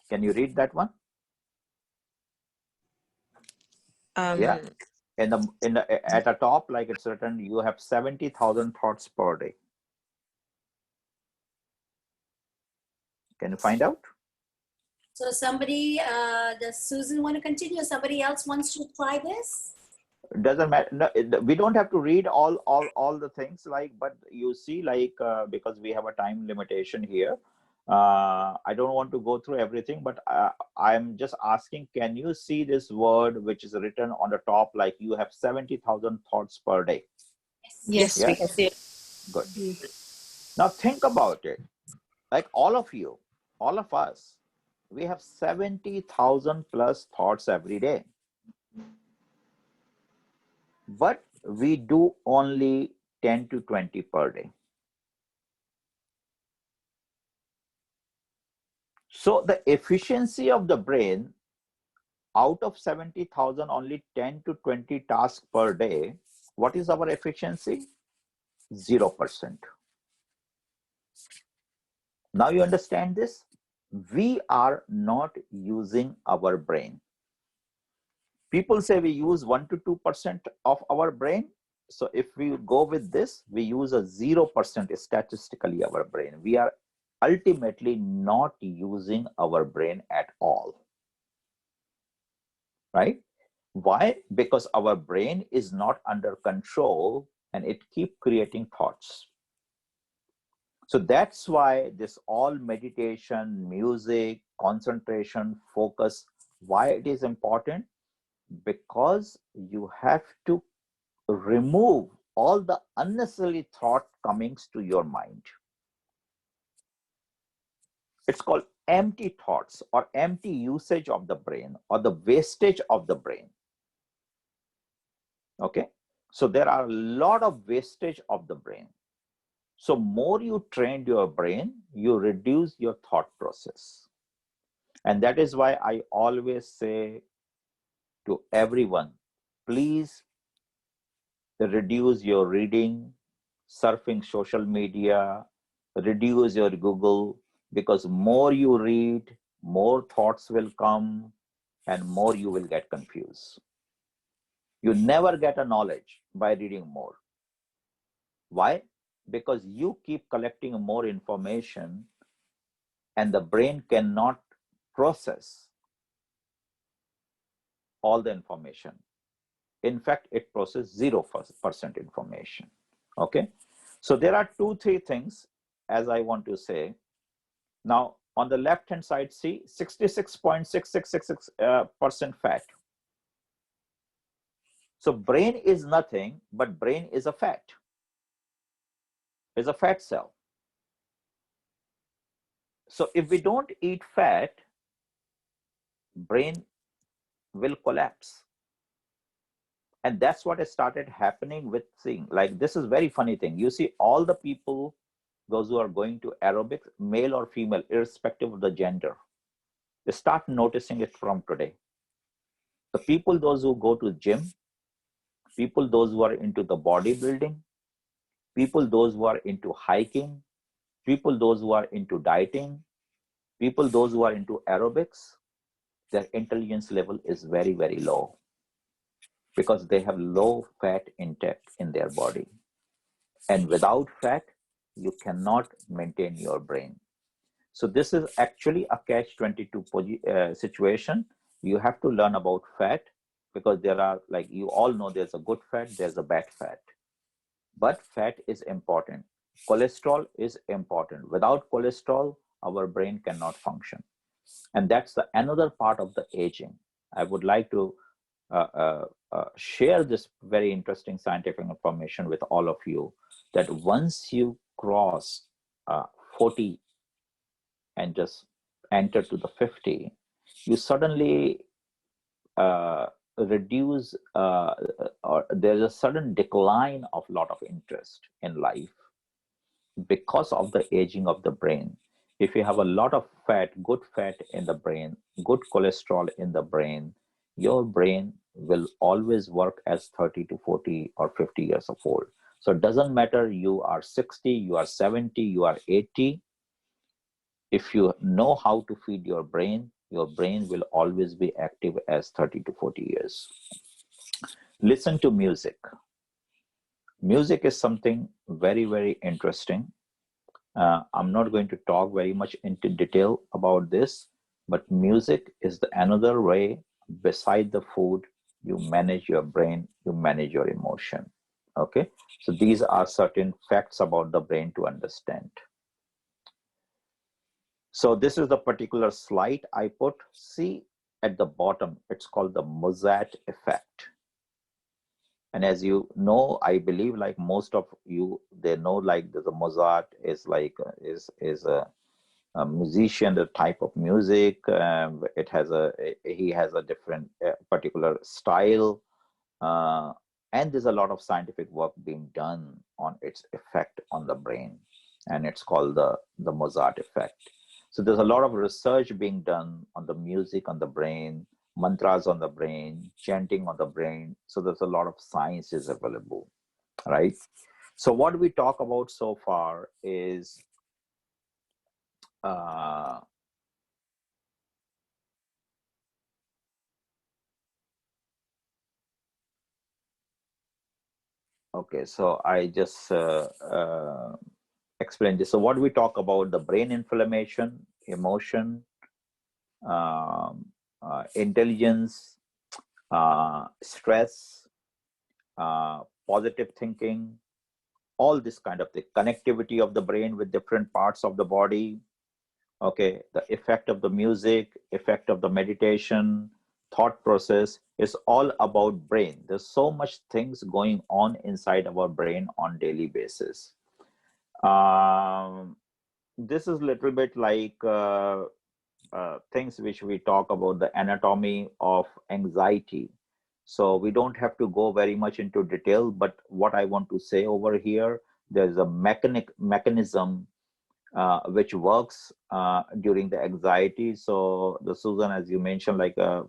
Can you read that one? Yeah. At the top, like it's written, you have 70,000 thoughts per day. Can you find out? So somebody, does Susan want to continue? Somebody else wants to apply this? Doesn't matter. No, we don't have to read all the things, like, but you see, like, because we have a time limitation here, I don't want to go through everything, but I'm just asking, can you see this word which is written on the top, like you have 70,000 thoughts per day? Yes, we can see it. Good. Now think about it. Like all of you, all of us, we have 70,000 plus thoughts every day. But we do only 10 to 20 per day. So the efficiency of the brain, out of 70,000, only 10 to 20 tasks per day. What is our efficiency? 0%. Now you understand this? We are not using our brain. People say we use 1 to 2% of our brain. So if we go with this, we use a 0% statistically our brain. We are ultimately not using our brain at all. Right? Why? Because our brain is not under control and it keeps creating thoughts. So that's why this all meditation, music, concentration, focus, why it is important? Because you have to remove all the unnecessary thought comings to your mind. It's called empty thoughts or empty usage of the brain or the wastage of the brain. Okay, so there are a lot of wastage of the brain. So more you train your brain, you reduce your thought process. And that is why I always say to everyone, please reduce your reading, surfing social media, reduce your Google, because more you read, more thoughts will come and more you will get confused. You never get a knowledge by reading more. Why? Because you keep collecting more information and the brain cannot process all the information. In fact, it processes 0% information. Okay, so there are 2-3 things as I want to say. Now on the left hand side, see 66.6666% fat. So brain is nothing, but brain is a fat. Is a fat cell. So if we don't eat fat, brain will collapse. And that's what has started happening with seeing. Like, this is very funny thing. You see all the people, those who are going to aerobics, male or female, irrespective of the gender, they start noticing it from today. The people, those who go to gym, people, those who are into the bodybuilding, people, those who are into hiking, people, those who are into dieting, people, those who are into aerobics, their intelligence level is very, very low because they have low fat intake in their body. And without fat, you cannot maintain your brain. So this is actually a catch-22 situation. You have to learn about fat, because there are, like you all know, there's a good fat, there's a bad fat. But fat is important. Cholesterol is important. Without cholesterol, our brain cannot function. And that's another part of the aging. I would like to share this very interesting scientific information with all of you, that once you cross 40 and just enter to the 50, you suddenly reduce, or there's a sudden decline of a lot of interest in life because of the aging of the brain. If you have a lot of fat, good fat in the brain, good cholesterol in the brain, your brain will always work as 30 to 40 or 50 years of old. So it doesn't matter you are 60, you are 70, you are 80. If you know how to feed your brain will always be active as 30 to 40 years. Listen to music. Music is something very, very interesting. I'm not going to talk very much into detail about this, but music is another way, beside the food, you manage your brain, you manage your emotion. Okay, so these are certain facts about the brain to understand. So this is the particular slide I put. See at the bottom, it's called the Mozat Effect. And as you know, I believe like most of you, they know like the Mozart is like is a musician, the type of music. It has he has a different particular style, and there's a lot of scientific work being done on its effect on the brain, and it's called the Mozart Effect. So there's a lot of research being done on the music on the brain, mantras on the brain, chanting on the brain. So there's a lot of science is available, right? So what we talk about so far is okay, so I just explained this. So what we talk about, the brain inflammation, emotion, intelligence, stress, positive thinking, all this kind of the connectivity of the brain with different parts of the body. Okay, the effect of the music, effect of the meditation, thought process is all about brain. There's so much things going on inside our brain on daily basis. This is a little bit like things which we talk about, the anatomy of anxiety. So we don't have to go very much into detail, but what I want to say over here, there's a mechanism which works during the anxiety. So the Susan, as you mentioned, like a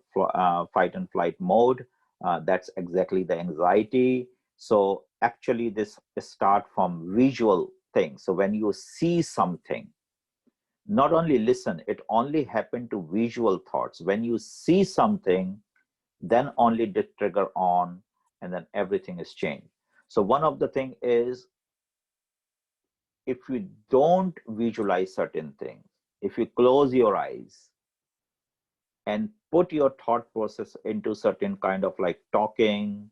fight and flight mode, that's exactly the anxiety. So actually this start from visual things. So when you see something, not only listen, it only happened to visual thoughts. When you see something, then only the trigger on, and then everything is changed. So one of the thing is, if you don't visualize certain things, if you close your eyes and put your thought process into certain kind of like talking,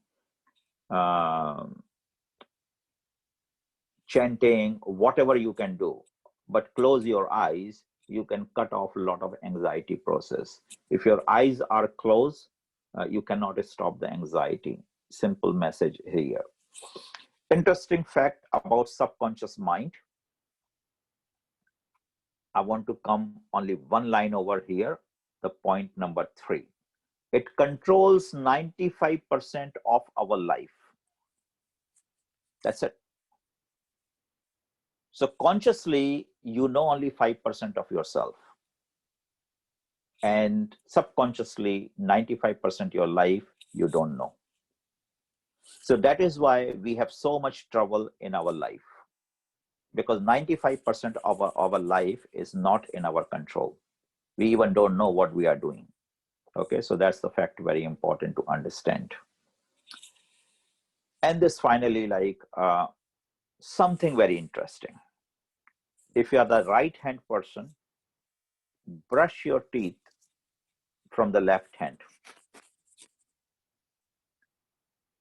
chanting, whatever you can do, but close your eyes, you can cut off a lot of anxiety process. If your eyes are closed, you cannot stop the anxiety. Simple message here. Interesting fact about subconscious mind. I want to come only one line over here, the point number 3. It controls 95% of our life. That's it. So consciously, you know only 5% of yourself. And subconsciously, 95% of your life, you don't know. So that is why we have so much trouble in our life, because 95% of our life is not in our control. We even don't know what we are doing. Okay, so that's the fact, very important to understand. And this finally, like something very interesting. If you are the right hand person, brush your teeth from the left hand.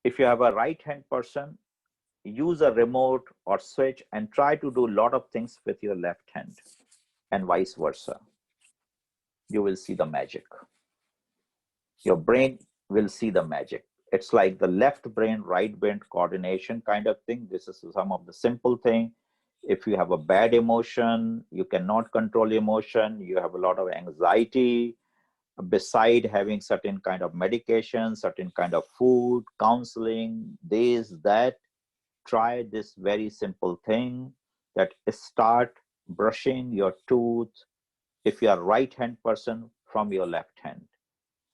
If you have a right hand person, use a remote or switch and try to do a lot of things with your left hand, and vice versa. You will see the magic. Your brain will see the magic. It's like the left brain, right brain coordination kind of thing. This is some of the simple thing. If you have a bad emotion, you cannot control emotion, you have a lot of anxiety, beside having certain kind of medication, certain kind of food, counseling, this, that, try this very simple thing, that start brushing your tooth, if you are right hand person, from your left hand.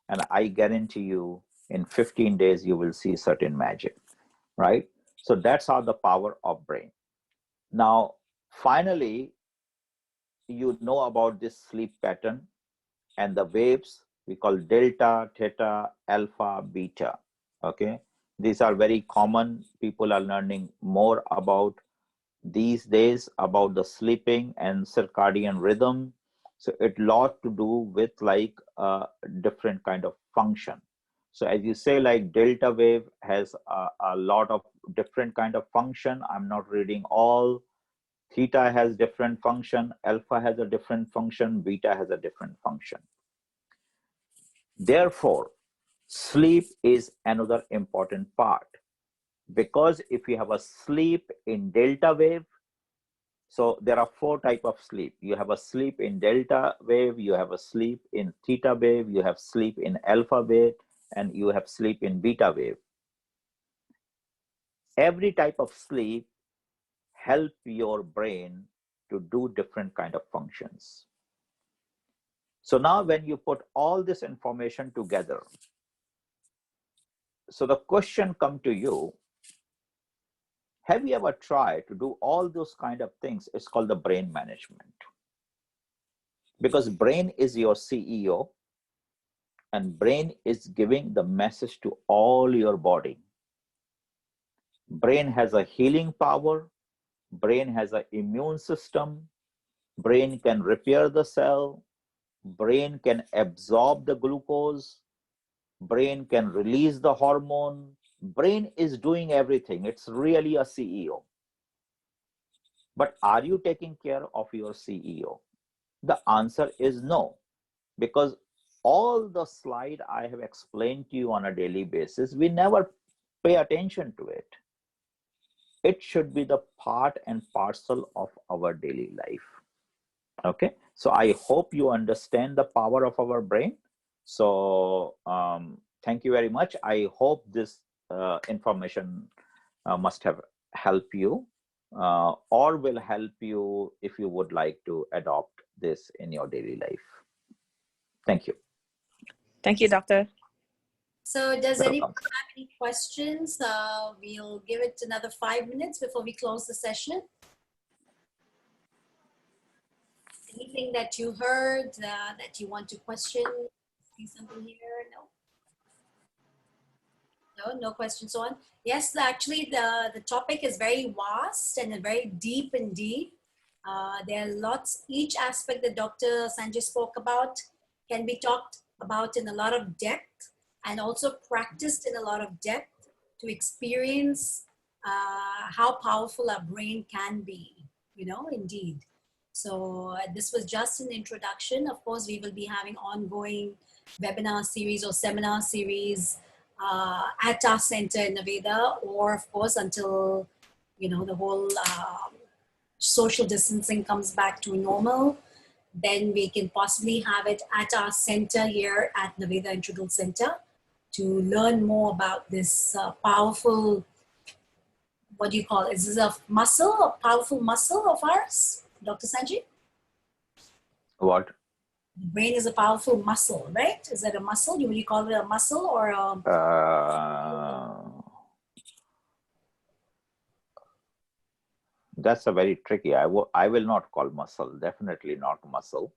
And I guarantee you in 15 days, you will see certain magic, right? So that's how the power of brain. Now, finally, you know about this sleep pattern and the waves we call delta, theta, alpha, beta. Okay, these are very common. People are learning more about these days about the sleeping and circadian rhythm. So it lot to do with like a different kind of function. So as you say, like delta wave has a lot of different kind of function. I'm not reading all. Theta has different function, alpha has a different function, beta has a different function. Therefore, sleep is another important part, because if you have a sleep in delta wave, so there are 4 types of sleep. You have a sleep in delta wave, you have a sleep in theta wave, you have sleep in alpha wave, and you have sleep in beta wave. Every type of sleep help your brain to do different kind of functions. So now when you put all this information together, so the question come to you, have you ever tried to do all those kind of things? It's called the brain management. Because brain is your CEO, and brain is giving the message to all your body. Brain has a healing power, brain has an immune system, brain can repair the cell, brain can absorb the glucose, brain can release the hormone. Brain is doing everything. It's really a CEO. But are you taking care of your CEO? The answer is no, because all the slide I have explained to you on a daily basis, we never pay attention to it. It should be the part and parcel of our daily life. Okay, so I hope you understand the power of our brain. So thank you very much. I hope this information must have helped you or will help you if you would like to adopt this in your daily life. Thank you. Thank you, Doctor. So does Welcome. anyone have any questions? We'll give it another 5 minutes before we close the session. Anything that you heard that you want to question? See something here? No questions on. Yes, actually the topic is very vast and very deep indeed. There are lots, each aspect that Dr. Sanjay spoke about can be talked about in a lot of depth and also practiced in a lot of depth to experience how powerful our brain can be, indeed. So this was just an introduction. Of course, we will be having ongoing webinar series or seminar series at our center in Naveda, or of course until the whole social distancing comes back to normal, then we can possibly have it at our center here at Naveda Integral Center to learn more about this powerful, what do you call it? Is this a muscle, a powerful muscle of ours, Dr. Sanjay? What? The brain is a powerful muscle, right? Is that a muscle? Would you call it a muscle or a... That's a very tricky. I will not call muscle. Definitely not muscle.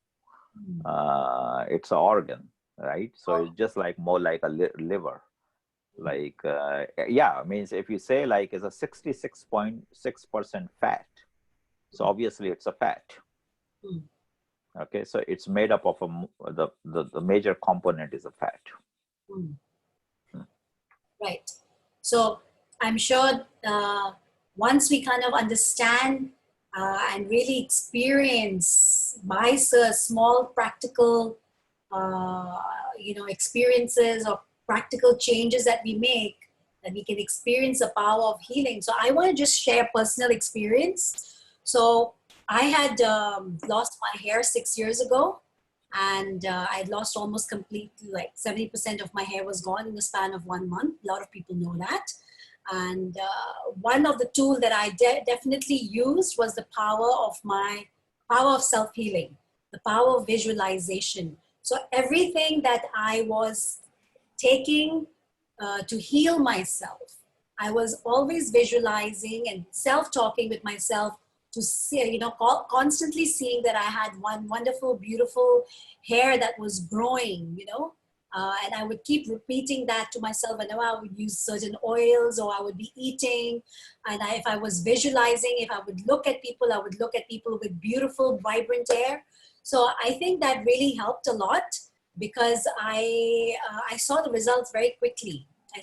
It's an organ, right? So it's just like more like a liver. Like yeah, means if you say like it's a 66.6% fat, So obviously it's a fat. Mm. Okay, so it's made up of the major component is a fat. Mm. Right. So I'm sure once we kind of understand and really experience by small practical, experiences or practical changes that we make, that we can experience the power of healing. So I want to just share personal experience. So I had lost my hair 6 years ago, and I'd lost almost completely, like 70% of my hair was gone in the span of 1 month. A lot of people know that. And one of the tools that I definitely used was the power of self-healing, the power of visualization. So everything that I was taking to heal myself, I was always visualizing and self-talking with myself to see, constantly seeing that I had one wonderful, beautiful hair that was growing, and I would keep repeating that to myself. And I would use certain oils, or I would be eating. And if I was visualizing, if I would look at people, I would look at people with beautiful, vibrant hair. So I think that really helped a lot, because I saw the results very quickly. In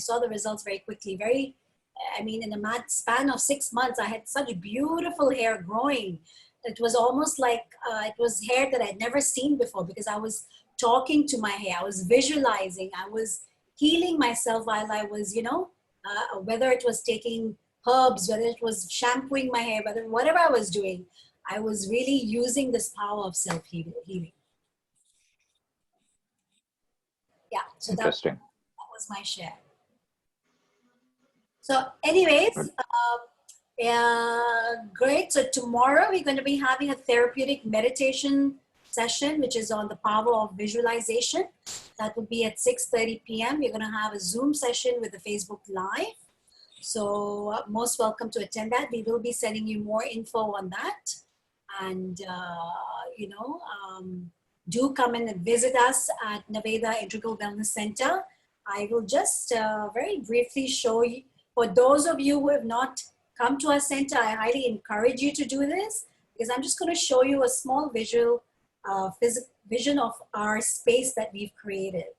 a span of 6 months, I had such beautiful hair growing. It was almost like it was hair that I'd never seen before, because I was talking to my hair. I was visualizing. I was healing myself while I was, whether it was taking herbs, whether it was shampooing my hair, whatever I was doing, I was really using this power of self-healing. Yeah, so Interesting. that was my share. So anyways, great. So tomorrow we're going to be having a therapeutic meditation session, which is on the power of visualization. That will be at 6:30 p.m. We're going to have a Zoom session with the Facebook Live. So most welcome to attend that. We will be sending you more info on that. And, do come in and visit us at Naveda Integral Wellness Center. I will just very briefly show you, for those of you who have not come to our center, I highly encourage you to do this, because I'm just going to show you a small visual vision of our space that we've created.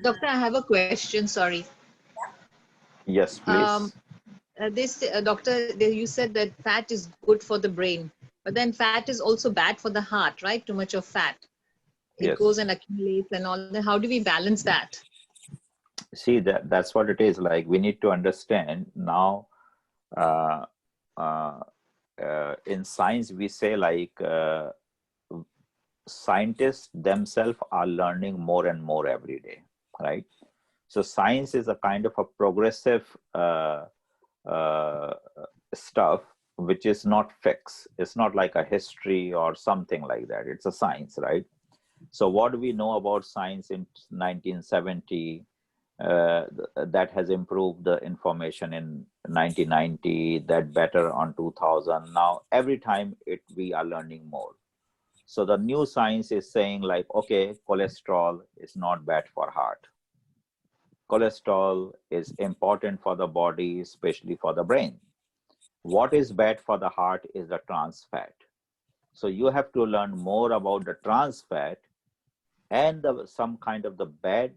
Doctor, I have a question. Sorry. Yes, please. Doctor, you said that fat is good for the brain, but then fat is also bad for the heart, right? Too much of fat. It Yes. goes and accumulates and all that. How do we balance that? See, that's what it is. Like, we need to understand now, in science, we say, like, scientists themselves are learning more and more every day, right? So science is a kind of a progressive stuff, which is not fixed. It's not like a history or something like that. It's a science, right? So what we know about science in 1970, that has improved the information in 1990, that better on 2000. Now every time we are learning more. So the new science is saying, like, okay, cholesterol is not bad for heart. Cholesterol is important for the body, especially for the brain. What is bad for the heart is the trans fat. So you have to learn more about the trans fat and some kind of the bad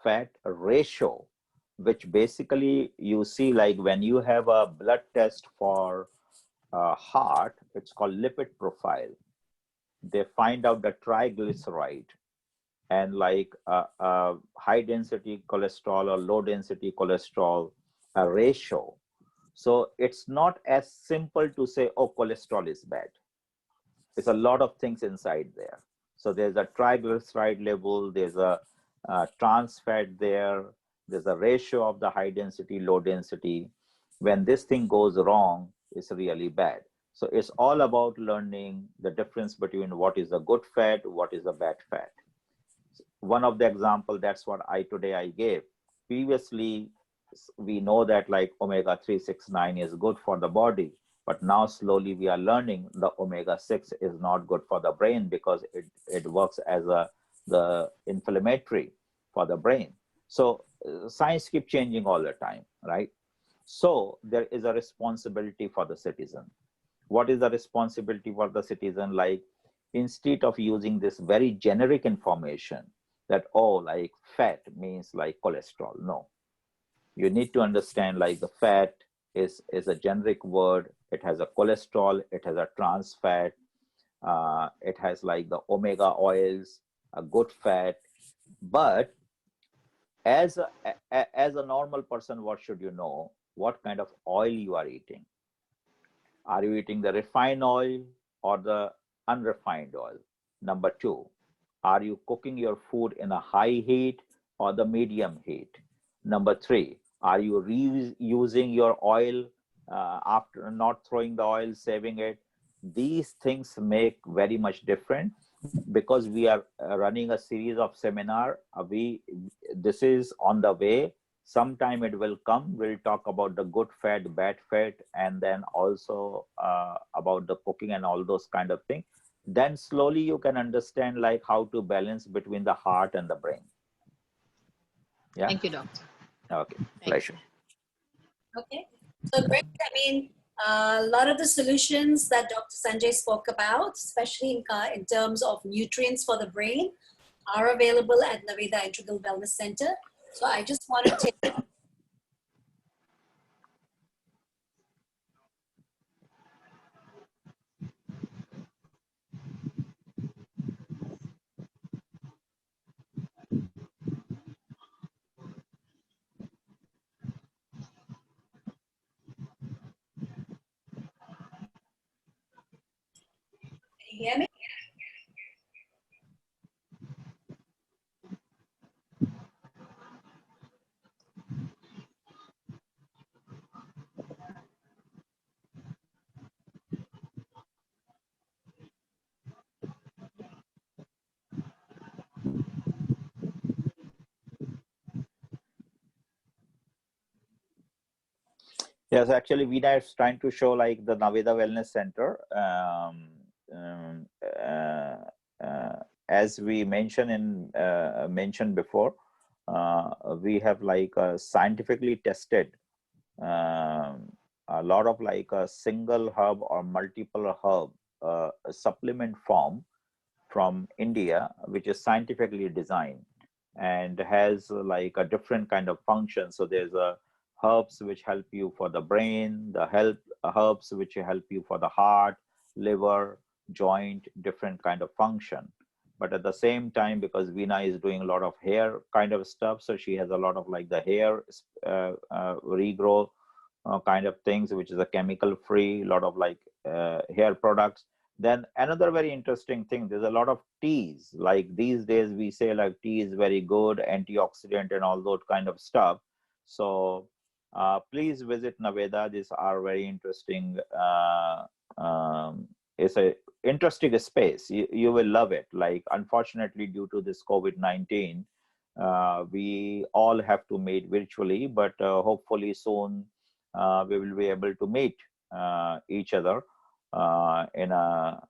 fat ratio, which basically you see, like, when you have a blood test for heart, it's called lipid profile. They find out the triglyceride and like high density cholesterol or low density cholesterol ratio. So it's not as simple to say, oh, cholesterol is bad. It's a lot of things inside there. So there's a triglyceride level, there's a trans fat there, there's a ratio of the high density, low density. When this thing goes wrong, it's really bad. So it's all about learning the difference between what is a good fat, what is a bad fat. One of the example, that's what today I gave. Previously, we know that like omega-369 is good for the body, but now slowly we are learning the omega-6 is not good for the brain, because it works as the inflammatory for the brain. So science keeps changing all the time, right? So there is a responsibility for the citizen. What is the responsibility for the citizen? Like, instead of using this very generic information that, oh, like fat means like cholesterol. No, you need to understand like the fat is a generic word. It has a cholesterol, it has a trans fat, it has like the omega oils, a good fat. But as a normal person, what should you know? What kind of oil you are eating? Are you eating the refined oil or the unrefined oil? Number two, are you cooking your food in a high heat or the medium heat? Number three, are you reusing your oil after not throwing the oil, saving it? These things make very much difference because we are running a series of seminar. This is on the way. Sometime it will come. We'll talk about the good fat, bad fat, and then also about the cooking and all those kind of things. Then slowly you can understand like how to balance between the heart and the brain. Yeah. Thank you, doctor. Okay. Thank Pleasure. Okay, so great. I mean, a lot of the solutions that Dr. Sanjay spoke about, especially in terms of nutrients for the brain, are available at Naveda Integral Wellness Center. So I just want to take Can you hear me? Yes, actually, Veena is trying to show like the Naveda Wellness Center. Um, uh, as we mentioned before, we have like scientifically tested a lot of like a single herb or multiple herb supplement form from India, which is scientifically designed and has like a different kind of function. So there's a herbs which help you for the brain, the health herbs which help you for the heart, liver, joint, different kind of function. But at the same time, because Veena is doing a lot of hair kind of stuff, so she has a lot of like the hair regrow kind of things, which is a chemical free, a lot of like hair products. Then another very interesting thing, there's a lot of teas. Like these days we say like tea is very good, antioxidant and all that kind of stuff. So please visit Naveda. These are very interesting. It's a interesting space. You will love it. Like unfortunately, due to this COVID-19, we all have to meet virtually, but hopefully soon we will be able to meet each other in a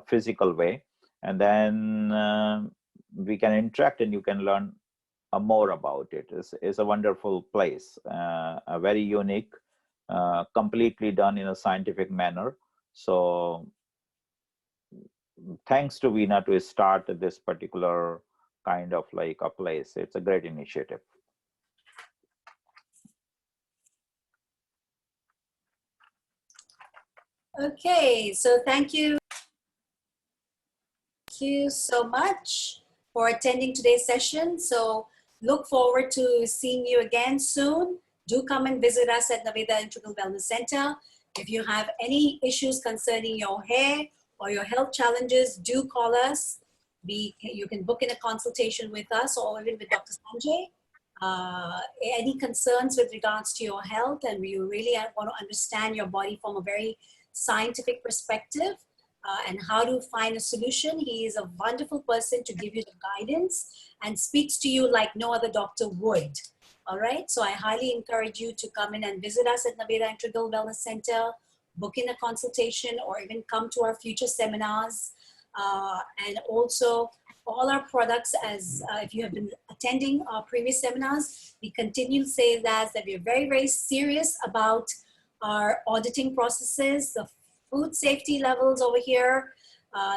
physical way, and then we can interact and you can learn more about it. It's a wonderful place, a very unique, completely done in a scientific manner. So thanks to Veena to start this particular kind of like a place. It's a great initiative. Okay, so thank you. Thank you so much for attending today's session. So look forward to seeing you again soon. Do come and visit us at Naveda Integral Wellness Center. If you have any issues concerning your hair or your health challenges, do call us. You can book in a consultation with us or even with Dr. Sanjay. Any concerns with regards to your health and you really want to understand your body from a very scientific perspective and how to find a solution, he is a wonderful person to give you the guidance and speaks to you like no other doctor would. All right, so I highly encourage you to come in and visit us at Naveda Integral Wellness Center, book in a consultation, or even come to our future seminars. And also, all our products, as if you have been attending our previous seminars, we continue to say that we're very, very serious about our auditing processes. The food safety levels over here.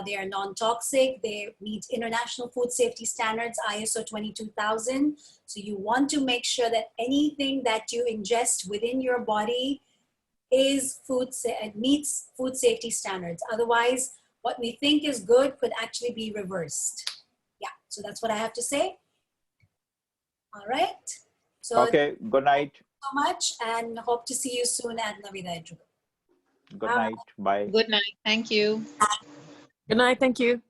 They are non-toxic. They meet international food safety standards, ISO 22000. So you want to make sure that anything that you ingest within your body is meets food safety standards. Otherwise, what we think is good could actually be reversed. Yeah, so that's what I have to say. All right. So Okay, good night. so much and hope to see you soon at Navida. Good night. Bye. Good night. Thank you. Good night. Thank you.